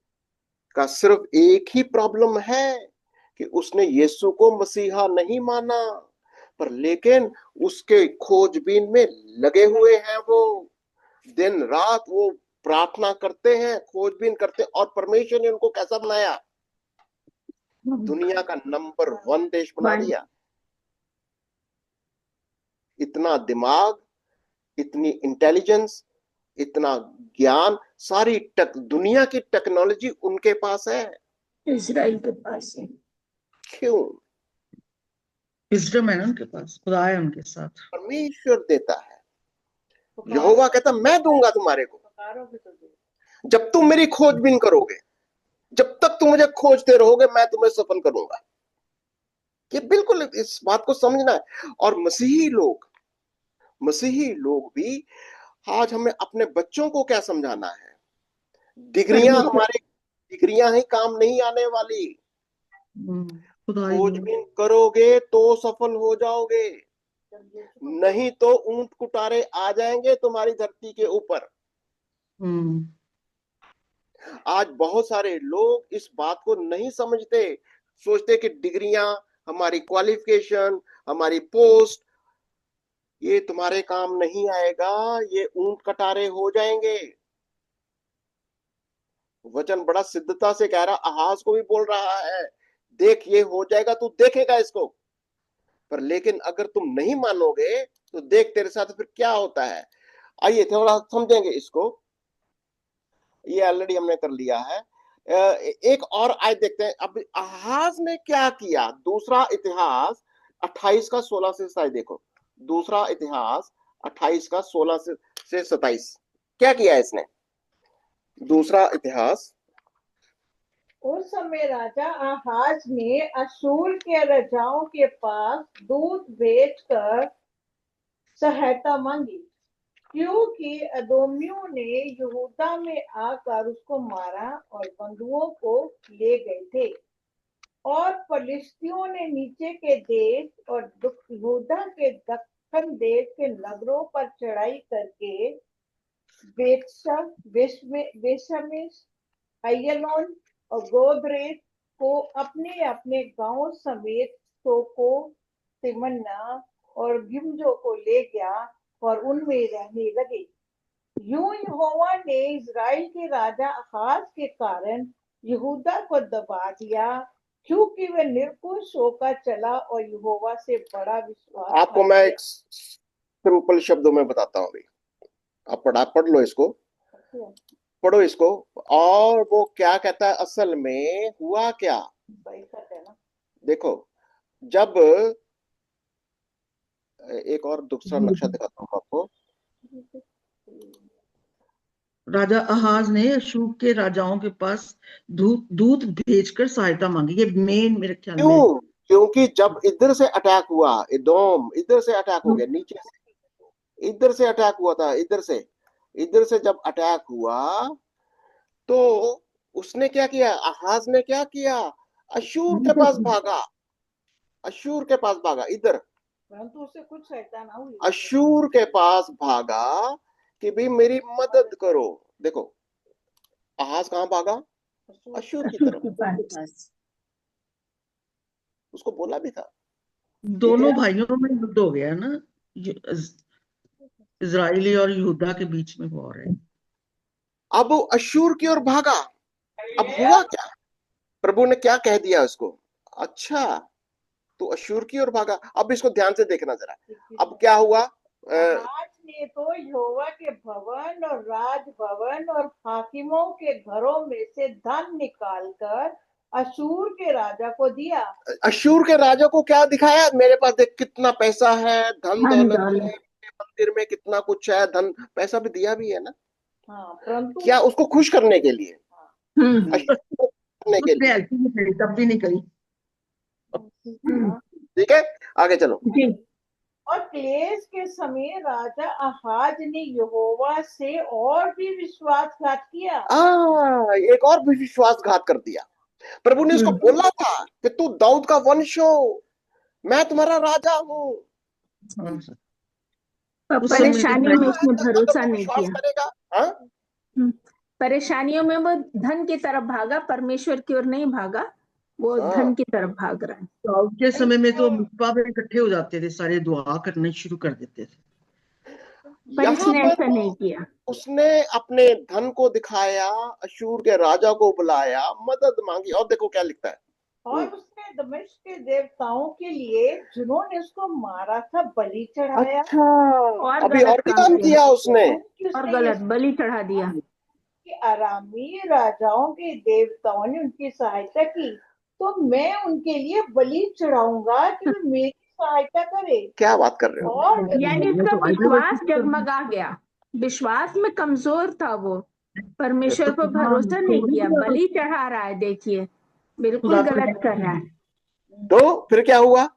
का सिर्फ एक ही प्रॉब्लम है कि उसने यीशु को मसीहा नहीं माना, पर लेकिन उसके खोजबीन में लगे हुए हैं। वो दिन रात वो प्रार्थना करते हैं, खोजबीन करते हैं, और परमेश्वर ने उनको कैसा बनाया? दुनिया का नंबर 1 देश बना दिया। इतना दिमाग, इतनी इंटेलिजेंस, इतना ज्ञान, सारी दुनिया की टेक्नोलॉजी उनके पास है। इजराइल के पास है। क्यों? विजडम है ना उनके पास, खुदा है उनके साथ। परमेश्वर देता है। यहोवा कहता मैं दूंगा तुम्हारे को, पुकारोगे तो दे। जब तुम मेरी खोजबीन करोगे, जब तक तुम मुझे खोजते रहोगे, मैं तुम्हें सफल करूंगा। ये बिल्कुल इस बात को समझना है। और मसीही लोग भी आज हमें अपने बच्चों को क्या समझाना है? डिग्रियां ही काम नहीं आने वाली। खुदा ही है। खोजबीन करोगे तो सफल हो जाओगे, नहीं तो ऊंट कुटारे आ जाएंगे तुम्हारी धरती के ऊपर। आज बहुत सारे लोग इस बात को नहीं समझते, सोचते कि डिग्रियां, हमारी क्वालिफिकेशन, हमारी पोस्ट, ये तुम्हारे काम नहीं आएगा, ये ऊंट कटारे हो जाएंगे। वचन बड़ा सिद्धता से कह रहा, आहाज को भी बोल रहा है, देख ये हो जाएगा, तू देखेगा इसको। पर लेकिन अगर तुम नहीं मानोगे तो देख तेरे साथ फिर क्या होता है। आइए थोड़ा समझेंगे इसको। ये ऑलरेडी हमने कर लिया है। एक और आयत देखते हैं। अब आहाज ने क्या किया? दूसरा इतिहास 28 का 16 से 27 देखो। दूसरा इतिहास 28 का 16 से 27 क्या किया इसने? दूसरा इतिहास। उस समय राजा आहाज ने अशूर के राजाओं के पास दूत भेजकर सहायता मांगी, क्योंकि अदोमियों ने यहूदा में आकर उसको मारा और बंधुओं को ले गए थे। और फलिस्तियों ने नीचे के देश और यहूदा के दक्षिण देश के नगरों पर चढ़ाई करके बेशमेश, अय्यलोन और गोदरेज को अपने अपने गांव समेत सोको, तिमन्ना और गिमजो को ले गया और उनमें रहने लगे। यूं यहोवा ने इज़राइल के राजा आहाज के कारण यहूदा को दबा दिया, क्योंकि वह निर्कुश होकर चला और यहोवा से बड़ा विश्वास। आपको मैं एक सिंपल शब्दों में बताता हूँ। आप पढ़ लो इसको, पढ़ो इसको। और वो क्या कहता है? असल में हुआ क्या? देखो, जब एक और दूसरा नक्शा दिखाता हूँ आपको। राजा आहाज ने अशूर के राजाओं के पास दूत भेजकर सहायता मांगी। ये मेन मेरे ख्याल में। क्यों? क्योंकि जब इधर से अटैक हुआ, इदोम इधर से अटैक हो गया, नीचे से इधर से अटैक हुआ था, इधर से जब अटैक हुआ तो उसने क्या किया? आहाज ने क्या किया? अशूर के पास भागा, अशूर के पास भागा। इधर परंतु उसे कुछ सहायता ना हुई। अश्शूर के पास भागा कि भाई मेरी मदद करो। देखो आहाज कहाँ भागा? अश्शूर की तरफ। के पास उसको बोला भी था। दोनों भाइयों में युद्ध हो गया ना, इजराइली और यहूदा के बीच में वॉर है। अब वो अश्शूर की ओर भागा। अब हुआ क्या? प्रभु ने क्या कह दिया उसको? अच्छा तो अश्शूर की ओर भागा। अब इसको ध्यान से देखना जरा। अब क्या हुआ? आहाज ने तो यहोवा के भवन और राजभवन और हाकिमों के घरों में से धन निकालकर अशूर के राजा को दिया। अश्शूर के राजा को क्या दिखाया? मेरे पास देख कितना पैसा है, धन धन दौलत है, दौलत। मंदिर में कितना कुछ है, धन पैसा भी दिया भी है ना। हाँ, परंतु क्या उसको खुश करने के लिए, अश्शूर को खुश करने के उसने लिए। हेल्प नहीं करी, तब भी नहीं करी। हाँ, ठीक है आगे चलो। जी। और क्लेश के समय राजा आहाज ने यहोवा से और भी विश्वासघात किया। एक और भी विश्वासघात कर दिया। प्रभु ने उसको बोला था कि तू दाऊद का वंश हो, मैं तुम्हारा राजा हूँ। हाँ, पर उस समय परेशानियों में बोला है उसने तो अगर भरोसा वो नहीं विश्वास किया। करेगा। हाँ परेशानियों में वो धन की तरफ भागा, परमेश्वर की ओर नहीं भागा, वो धन हाँ की तरफ भाग रहा है। दाऊद के समय में तो मिस्पा में इकट्ठे हो जाते थे, सारे दुआ करने शुरू कर देते थे। पर यहाँ इसने पर ऐसा नहीं किया। उसने अपने धन को दिखाया, अशूर के राजा को बुलाया, मदद मांगी, और देखो क्या लिखता है। और उसने दमिश्क के देवताओं के लिए जिन्होंने उसको मारा था बलि चढ़ाया। अच्छा और अभी गलत और भी काम काम किया, किया उसने। क्योंकि और उसने ये गलत बलि चढ़ा दिया। कि अरामी राजाओं के देवताओं ने उनकी सहायता की, तो मैं उनके लिए बलि चढ़ाऊंगा कि वे मेरी सहायता करे। क्या बात कर रहे हो? और यानी ये उसका तो आइडल विश्वास वर्शिप कर रहे जगमगा गया, विश्वास में कमजोर था वो, हैं। ये परमेश्वर तो पर खुदा भरोसा नहीं किया, खुदा बलि चढ़ा रहा है। देखिए बिल्कुल खुदा गलत कर रहा है। तो फिर क्या हुआ? फिर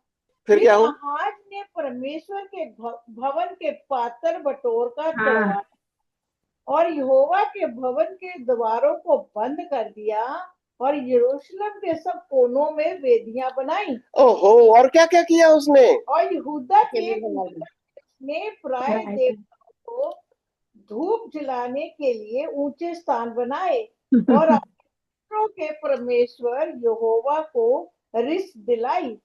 फिर क्या हुआ? आहाज ने परमेश्वर के भवन के पात्र बटोर का हाँ, चढ़ाया और यहोवा के भवन के द्वारों को बंद कर दिया और यरूशलेम के सब कोनों में वेदियां बनाई। ओहो और क्या क्या किया उसने? और यहूदा के ने प्राय देवताओं को धूप जलाने के लिए ऊंचे स्थान बनाए और अपनों के परमेश्वर यहोवा को रिस दिलाई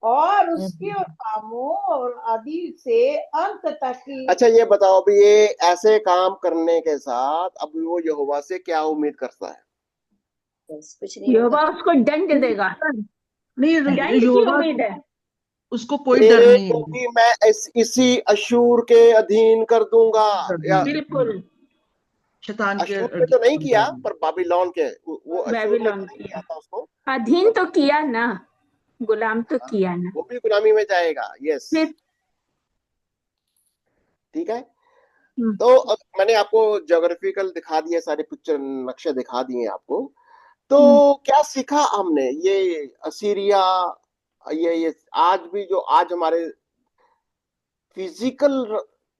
और उसके और कामों और आदि से अंत तक की। अच्छा ये बताओ अभी ये ऐसे काम करने के साथ अभी वो यहोवा से क्या उम्मीद करता है? कुछ नहीं यहोवा होगा। उसको दंड देगा, नहीं, दंड की यहोवा उम्मीद है। उसको कोई डर तेरे नहीं को है। भी मैं इसी अशूर के अधीन कर दूंगा। या बिल्कुल शैतान के अशूर में तो नहीं किया पर बाबिलोन के, वो अशूर में तो बेबीलोन नहीं किया, किया था उसको। अधीन तो किया ना, गुलाम तो किया ना। वो भी गुलामी में जाएगा। यस फिर ठीक है। हम्म, तो अब मैंने आपको ज्योग्राफिकल दिखा दिए, सारे पिक्चर नक्शे दिखा दिए आपको। तो क्या सीखा हमने? ये असीरिया, ये आज भी जो आज हमारे फिजिकल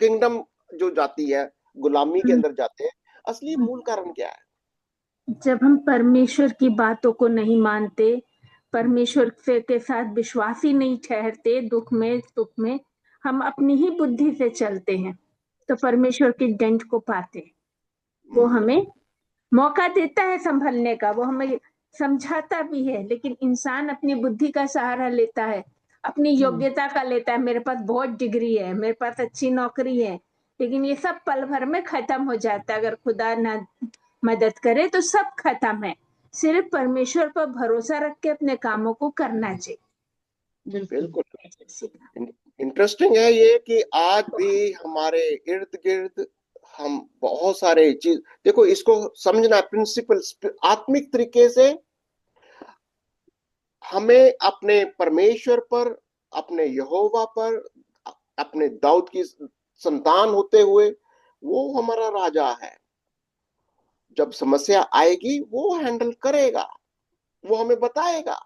किंगडम जो जाती है, गुलामी के अंदर जाते हैं, असली मूल कारण क्या है? जब हम परमेश्वर की बातों को नहीं मानते, परमेश्वर के साथ विश्वास ही नहीं ठहरते, दुख में सुख में हम अपनी ही बुद्धि से चलते हैं, तो परमेश्वर के दंड को पाते हैं। वो हमें मौका देता है संभलने का, वो हमें समझाता भी है, लेकिन इंसान अपनी बुद्धि का सहारा लेता है, अपनी योग्यता का लेता है। मेरे पास बहुत डिग्री है, मेरे पास अच्छी नौकरी है, लेकिन ये सब पल भर में खत्म हो जाता है। अगर खुदा ना मदद करे तो सब खत्म है। सिर्फ परमेश्वर पर भरोसा रख के अपने कामों को करना चाहिए। बिल्कुल इंटरेस्टिंग है ये कि आज भी हमारे इर्द गिर्द हम बहुत सारे चीज, देखो इसको समझना प्रिंसिपल आत्मिक तरीके से। हमें अपने परमेश्वर पर, अपने यहोवा पर, अपने दाऊद की संतान होते हुए, वो हमारा राजा है। जब समस्या आएगी वो हैंडल करेगा, वो हमें बताएगा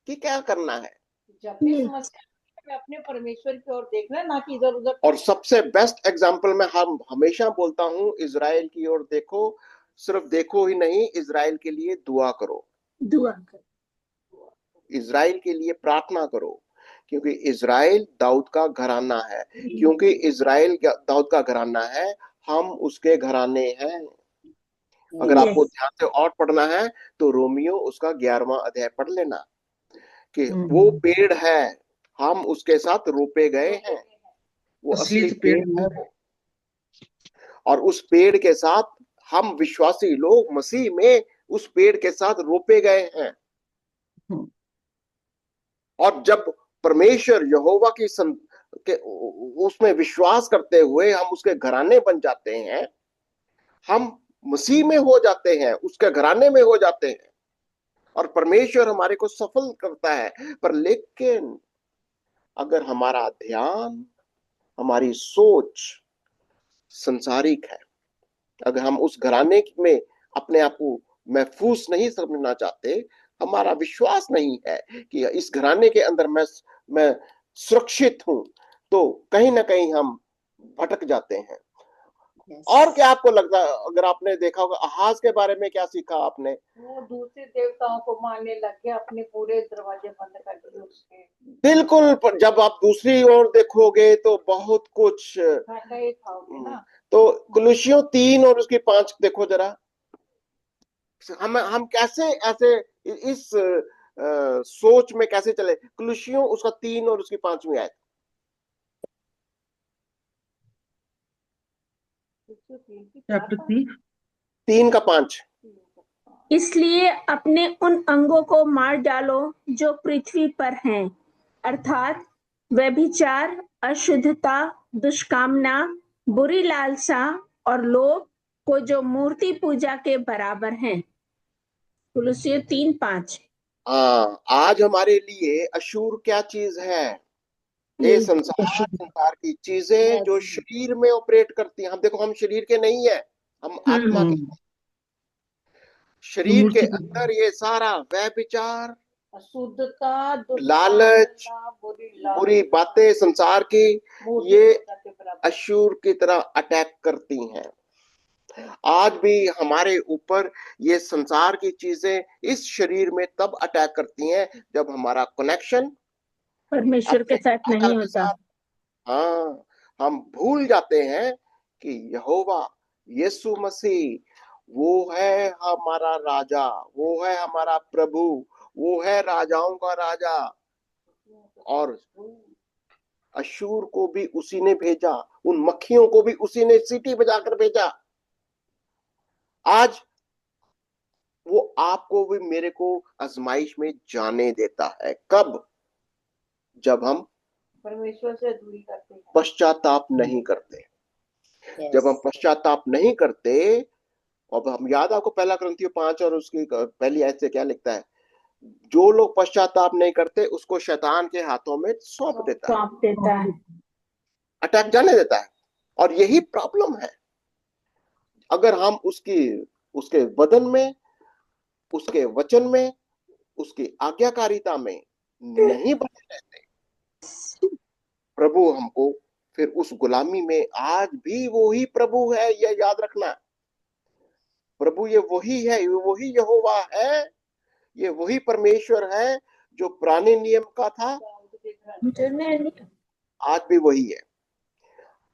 कि क्या करना है। जब भी समस्या में अपने परमेश्वर की ओर देखना, ना कि इधर उधर। और सबसे बेस्ट एग्जाम्पल मैं हम हमेशा बोलता हूं, इजराइल की ओर देखो। सिर्फ देखो ही नहीं, इजराइल के लिए दुआ करो, दुआ कर, इजराइल के लिए प्रार्थना करो। क्योंकि इज़राइल दाऊद का घराना है, क्योंकि इज़राइल दाऊद का घराना है, हम उसके घराने हैं। अगर आपको यस ध्यान से और पढ़ना है तो रोमियो उसका 11वां अध्याय पढ़ लेना, कि वो हम्म। पेड़ है, हम उसके साथ रोपे गए हैं, वो असली असली पेड़ पेड़ है वो वो। और उस पेड़ के साथ हम विश्वासी लोग मसीह में उस पेड़ के साथ रोपे गए हैं। हम्म। और जब परमेश्वर यहोवा की उसमें विश्वास करते हुए हम उसके घराने बन जाते हैं, हम मसीह में हो जाते हैं, उसके घराने में हो जाते हैं, और परमेश्वर हमारे को सफल करता है। पर लेकिन अगर हमारा ध्यान, हमारी सोच संसारिक है, अगर हम उस घराने में अपने आप को महफूज नहीं समझना चाहते, हमारा विश्वास नहीं है कि इस घराने के अंदर मैं सुरक्षित हूं, तो कहीं ना कहीं हम भटक जाते हैं। और क्या आपको लगता है, अगर आपने देखा होगा आहाज के बारे में क्या सीखा आपने? वो दूसरे देवताओं को मानने लग गया, अपने पूरे दरवाजे बंद कर दिए उसके। बिल्कुल, पर जब आप दूसरी ओर देखोगे तो बहुत कुछ। घाटा ही खाओगे ना। तो कुलुसियों 3 और उसकी 5 देखो जरा, हम कैसे ऐसे इस सोच में कैसे चले। कुलुसियों उसका 3 और उसकी 5वीं आयत। चैप्टर 3। 3 का 5। इसलिए अपने उन अंगों को मार डालो जो पृथ्वी पर हैं, अर्थात व्यभिचार, अशुद्धता, दुष्कामना, बुरी लालसा और लोभ को, जो मूर्ति पूजा के बराबर हैं। कुलुसियों 3:5। हाँ, आज हमारे लिए अशूर क्या चीज है? ये संसार की चीजें जो शरीर में ऑपरेट करती हैं। हम देखो, हम शरीर के नहीं है, हम आत्मा के। जो शरीर के मूर्ति अंदर ये सारा व्यभिचार, अशुद्धता, लालच, दुष्कामना, बुरी बातें संसार की, मूर्ति ये पूजा के बराबर। अशूर की तरह अटैक करती हैं। आज भी हमारे ऊपर ये संसार की चीजें इस शरीर में तब अटैक करती हैं जब हमारा कनेक्शन परमेश्वर के अपने साथ आकार नहीं के होता। साथ। हाँ, हम भूल जाते हैं कि यहोवा यीशु मसीह वो है हमारा राजा, वो है हमारा प्रभु, वो है राजाओं का राजा। और अशूर को भी उसी ने भेजा, उन मक्खियों को भी उसी ने सीटी बजाकर भेजा। आज वो आपको भी मेरे को आजमाइश में जाने देता है। कब? जब हम परमेश्वर से दूरी करते हैं, पश्चाताप नहीं करते। जब हम पश्चाताप नहीं करते, अब हम याद, आपको पहला कुरिन्थियों 5 और उसकी पहली आयत से क्या लिखता है? जो लोग पश्चाताप नहीं करते उसको शैतान के हाथों में सौंप देता है, सौंप देता है। अटैक जाने देता है। और यही प्रॉब्लम है। अगर हम उसके वदन में, उसके वचन में, उसकी आज्ञाकारिता में नहीं बने रहते, प्रभु हमको फिर उस गुलामी में, आज भी वही प्रभु है, यह याद रखना। प्रभु ये वही है, ये वही यहोवा है, ये वही परमेश्वर है जो पुराने नियम का था, आज भी वही है।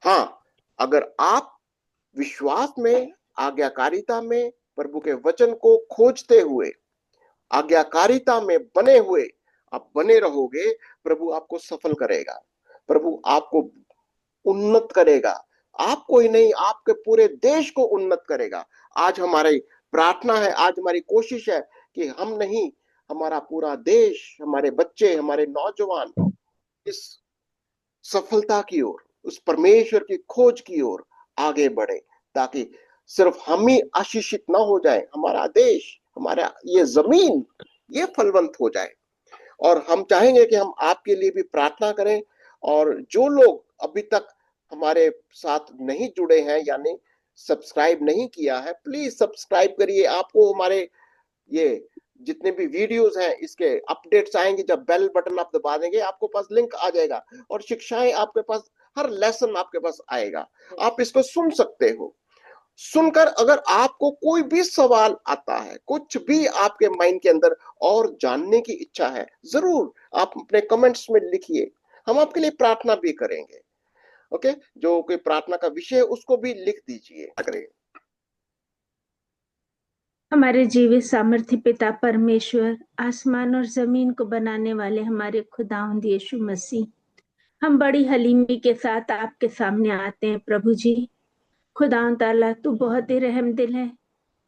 हाँ, अगर आप विश्वास में, आज्ञाकारिता में, प्रभु के वचन को खोजते हुए आज्ञाकारिता में बने हुए आप बने रहोगे, प्रभु आपको सफल करेगा, प्रभु आपको उन्नत करेगा। आपको ही नहीं, आपके पूरे देश को उन्नत करेगा। आज हमारी प्रार्थना है, आज हमारी कोशिश है कि हम नहीं, हमारा पूरा देश, हमारे बच्चे, हमारे नौजवान इस सफलता की ओर, उस परमेश्वर की खोज की ओर आगे बढ़े, ताकि सिर्फ हम ही आशीषित ना हो जाए, हमारा देश, हमारा ये जमीन, ये फलवंत हो जाए। और हम चाहेंगे कि हम आपके लिए भी प्रार्थना करें। और जो लोग अभी तक हमारे साथ नहीं जुड़े हैं, यानी सब्सक्राइब नहीं किया है, प्लीज सब्सक्राइब करिए। आपको हमारे ये जितने भी वीडियोस हैं इसके अपडेट्स आएंगे। जब बेल बटन आप दबा देंगे, आपको पास लिंक आ जाएगा और शिक्षाएं आपके पास, हर लेसन आपके पास आएगा, आप इसको सुन सकते हो। सुनकर अगर आपको कोई भी सवाल आता है, कुछ भी आपके माइंड के अंदर और जानने की इच्छा है, जरूर आप अपने कमेंट्स में लिखिए, हम आपके लिए प्रार्थना भी करेंगे। ओके, जो कोई प्रार्थना का विषय है उसको भी लिख दीजिए। हमारे जीवित सामर्थ्य पिता परमेश्वर, आसमान और जमीन को बनाने वाले हमारे खुदावंद यीशु मसीह, हम बड़ी हलीमी के साथ आपके सामने आते हैं प्रभु जी। खुदावंद ताला, तू बहुत ही रहम दिल है।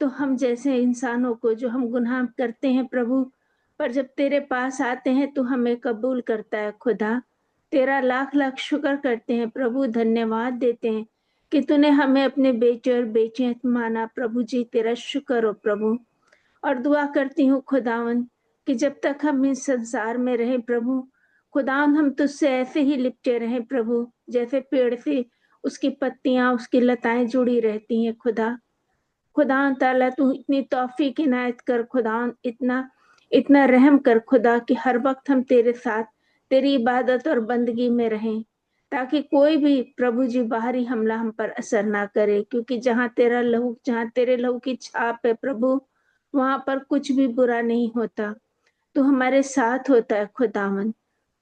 तो हम जैसे इंसानों को जो हम गुनाह करते हैं प्रभु, पर जब तेरे पास आते हैं तो हमें कबूल करता है खुदा। तेरा लाख लाख शुक्र करते हैं प्रभु, धन्यवाद देते हैं कि तूने हमें अपने बेटे और बेटियां माना प्रभु जी। तेरा शुक्र हो प्रभु। और दुआ करती हूँ खुदावन कि जब तक हम इस संसार में रहें प्रभु, खुदावन हम तुझसे ऐसे ही लिपटे रहें प्रभु, जैसे पेड़ से उसकी पत्तियां, उसकी लताएं जुड़ी रहती हैं खुदा। खुदा ताला, तू इतनी तौफीक इनायत कर खुदा, इतना इतना रहम कर खुदा कि हर वक्त हम तेरे साथ तेरी इबादत और बंदगी में रहें, ताकि कोई भी प्रभु जी बाहरी हमला हम पर असर ना करे, क्योंकि जहाँ तेरे लहू की छाप है प्रभु, वहां पर कुछ भी बुरा नहीं होता। तो हमारे साथ होता है खुदावन।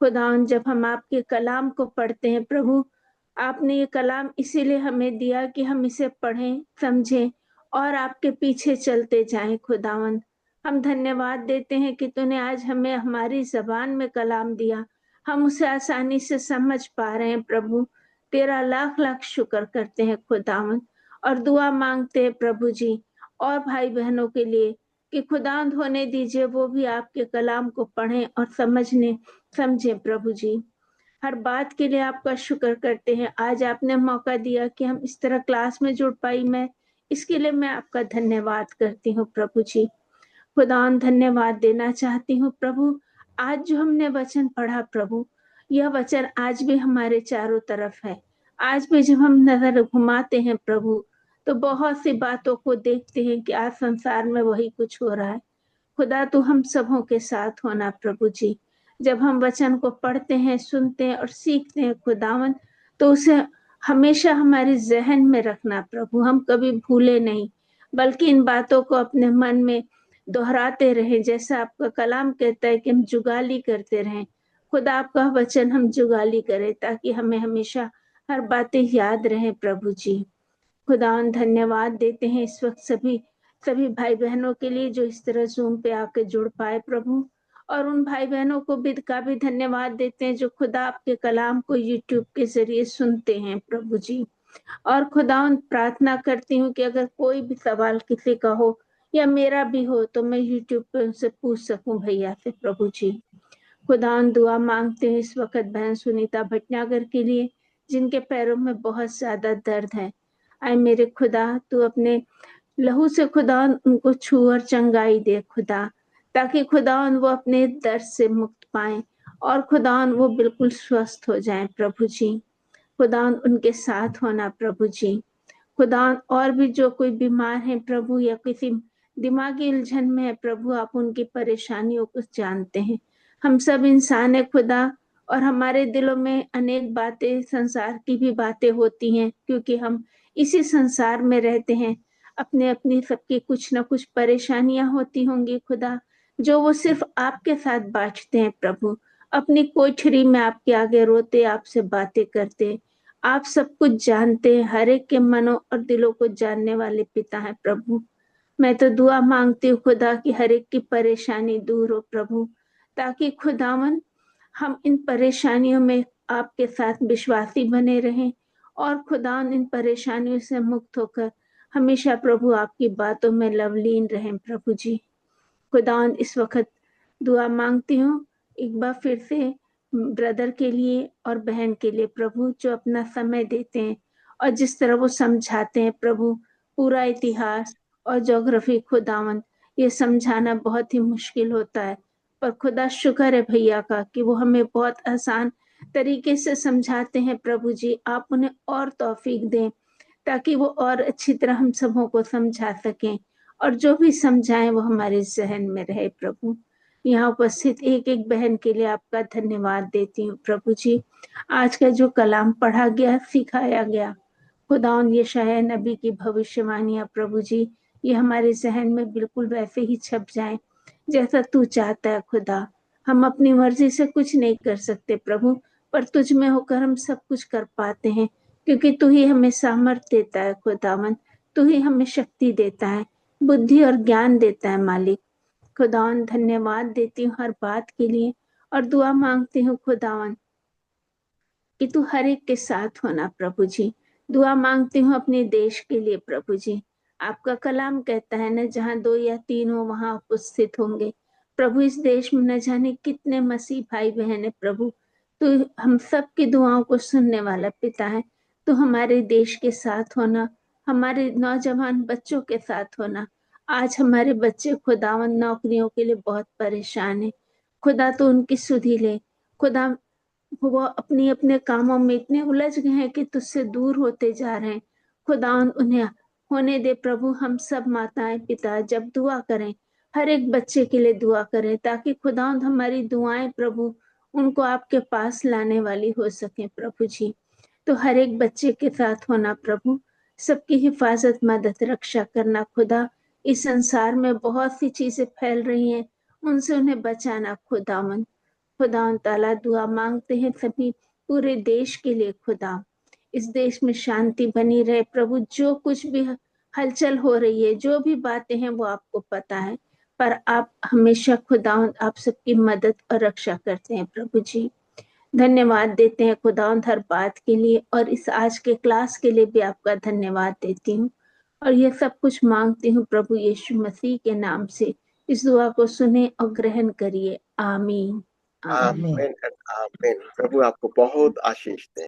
खुदावन, जब हम आपके कलाम को पढ़ते हैं प्रभु, आपने ये कलाम इसीलिए हमें दिया कि हम इसे पढ़ें, समझें और आपके पीछे चलते जाएं खुदावन। हम धन्यवाद देते हैं कि तूने आज हमें हमारी जबान में कलाम दिया, हम उसे आसानी से समझ पा रहे हैं प्रभु। तेरा लाख लाख शुक्र करते हैं खुदावन। और दुआ मांगते हैं प्रभु जी और भाई बहनों के लिए कि खुदावंद होने दीजिए वो भी आपके कलाम को पढ़ें और समझें प्रभु जी। हर बात के लिए आपका शुक्र करते हैं। आज आपने मौका दिया कि हम इस तरह क्लास में जुड़ पाई, मैं इसके लिए मैं आपका धन्यवाद करती हूँ प्रभु जी। खुदावंद, धन्यवाद देना चाहती हूँ प्रभु। आज जो हमने वचन पढ़ा प्रभु, यह वचन आज भी हमारे चारों तरफ है। आज भी जब हम नजर घुमाते हैं प्रभु, तो बहुत सी बातों को देखते हैं कि आज संसार में वही कुछ हो रहा है। खुदा, तू हम सबों के साथ होना प्रभु जी। जब हम वचन को पढ़ते हैं, सुनते हैं और सीखते हैं खुदावन, तो उसे हमेशा हमारे जहन में रखना प्रभु, हम कभी भूले नहीं, बल्कि इन बातों को अपने मन में दोहराते रहें। जैसा आपका कलाम कहता है कि हम जुगाली करते रहें, खुदा आपका वचन हम जुगाली करें, ताकि हमें हमेशा हर बातें याद रहें प्रभु जी। खुदावन, धन्यवाद देते हैं इस वक्त सभी भाई बहनों के लिए जो इस तरह जूम पे आके जुड़ पाए प्रभु, और उन भाई बहनों को भी धन्यवाद देते हैं जो खुदा आपके कलाम को यूट्यूब के जरिए सुनते हैं प्रभु जी। और खुदावन, प्रार्थना करती हूँ कि अगर कोई भी सवाल किसी का हो या मेरा भी हो, तो मैं यूट्यूब पे उनसे पूछ सकूं भैया से प्रभु जी। खुदावन, दुआ मांगते हैं इस वक्त बहन सुनीता भटनागर के लिए, जिनके पैरों में बहुत ज्यादा दर्द है। आए मेरे खुदा, तू अपने लहू से खुदा उनको छू और चंगाई दे खुदा, ताकि खुदा वो अपने दर्द से मुक्त पाए और खुदा वो बिल्कुल स्वस्थ हो जाएं प्रभु जी। खुदा उनके साथ होना प्रभु जी। खुदा, और भी जो कोई बीमार है प्रभु, या किसी दिमागी उलझन में है प्रभु, आप उनकी परेशानियों को जानते हैं। हम सब इंसान है खुदा, और हमारे दिलों में अनेक बातें, संसार की भी बातें होती हैं, क्योंकि हम इसी संसार में रहते हैं। अपने अपनी सबकी कुछ ना कुछ परेशानियां होती होंगी खुदा, जो वो सिर्फ आपके साथ बांटते हैं प्रभु। अपनी कोठरी में आपके आगे रोते, आपसे बातें करते। आप सब कुछ जानते हैं, हर एक के मनों और दिलों को जानने वाले पिता हैं प्रभु। मैं तो दुआ मांगती हूँ खुदा कि हर एक की परेशानी दूर हो प्रभु, ताकि खुदावन हम इन परेशानियों में आपके साथ विश्वासी बने रहें, और खुदावन इन परेशानियों से मुक्त होकर हमेशा प्रभु आपकी बातों में लवलीन रहें प्रभु जी। खुदावन, इस वक्त दुआ मांगती हूँ एक बार फिर से ब्रदर के लिए और बहन के लिए प्रभु, जो अपना समय देते हैं और जिस तरह वो समझाते हैं प्रभु, पूरा इतिहास और ज्योग्राफी खुदावन, ये समझाना बहुत ही मुश्किल होता है, पर खुदा शुक्र है भैया का कि वो हमें बहुत आसान तरीके से समझाते हैं प्रभु जी। आप उन्हें और तौफीक दें, ताकि वो और अच्छी तरह हम सबों को समझा सकें, और जो भी समझाएं वो हमारे जहन में रहे प्रभु। यहाँ उपस्थित एक एक बहन के लिए आपका धन्यवाद देती हूँ प्रभु जी। आज का जो कलाम पढ़ा गया, सिखाया गया, खुदावन यशायाह नबी की भविष्यवाणियां प्रभु जी ये हमारे जहन में बिल्कुल वैसे ही छप जाएं जैसा तू चाहता है खुदा। हम अपनी मर्जी से कुछ नहीं कर सकते प्रभु, पर तुझ में होकर हम सब कुछ कर पाते हैं, क्योंकि तू ही हमें सामर्थ्य देता है खुदावन, तू ही हमें शक्ति देता है, बुद्धि और ज्ञान देता है मालिक। खुदावन धन्यवाद देती हूँ हर बात के लिए और दुआ मांगती हूँ खुदावन कि तू हर एक के साथ होना प्रभु जी। दुआ मांगती हूँ अपने देश के लिए प्रभु जी। आपका कलाम कहता है न जहाँ 2 या 3 हो वहां उपस्थित होंगे। प्रभु इस देश में न जाने कितने मसीह भाई बहन है प्रभु, तू हम सब की दुआओं को सुनने वाला पिता है। तो हमारे देश के साथ होना, हमारे नौजवान बच्चों के साथ होना। आज हमारे बच्चे खुदावन नौकरियों के लिए बहुत परेशान है। खुदा तो उनकी सुधि ले खुदा, वो अपनी अपने कामों में इतने उलझ गए हैं कि तुझसे दूर होते जा रहे हैं। खुदा उन्हें होने दे प्रभु। हम सब माताएं पिता जब दुआ करें हर एक बच्चे के लिए दुआ करें, ताकि खुदा हमारी दुआएं प्रभु उनको आपके पास लाने वाली हो सके प्रभु जी। तो हर एक बच्चे के साथ होना प्रभु, सबकी हिफाजत मदद रक्षा करना खुदा। इस संसार में बहुत सी चीजें फैल रही हैं, उनसे उन्हें बचाना खुदावन। खुदा ताला दुआ मांगते हैं सभी पूरे देश के लिए खुदा। इस देश में शांति बनी रहे प्रभु। जो कुछ भी हलचल हो रही है, जो भी बातें हैं वो आपको पता है, पर आप हमेशा खुदा आप सबकी मदद और रक्षा करते हैं प्रभु जी। धन्यवाद देते हैं खुदावंद हर बात के लिए, और इस आज के क्लास के लिए भी आपका धन्यवाद देती हूँ। और ये सब कुछ मांगती हूँ प्रभु यीशु मसीह के नाम से। इस दुआ को सुने और ग्रहण करिए। आमीन। आमीन एंड आमीन। प्रभु आपको बहुत आशीष दे।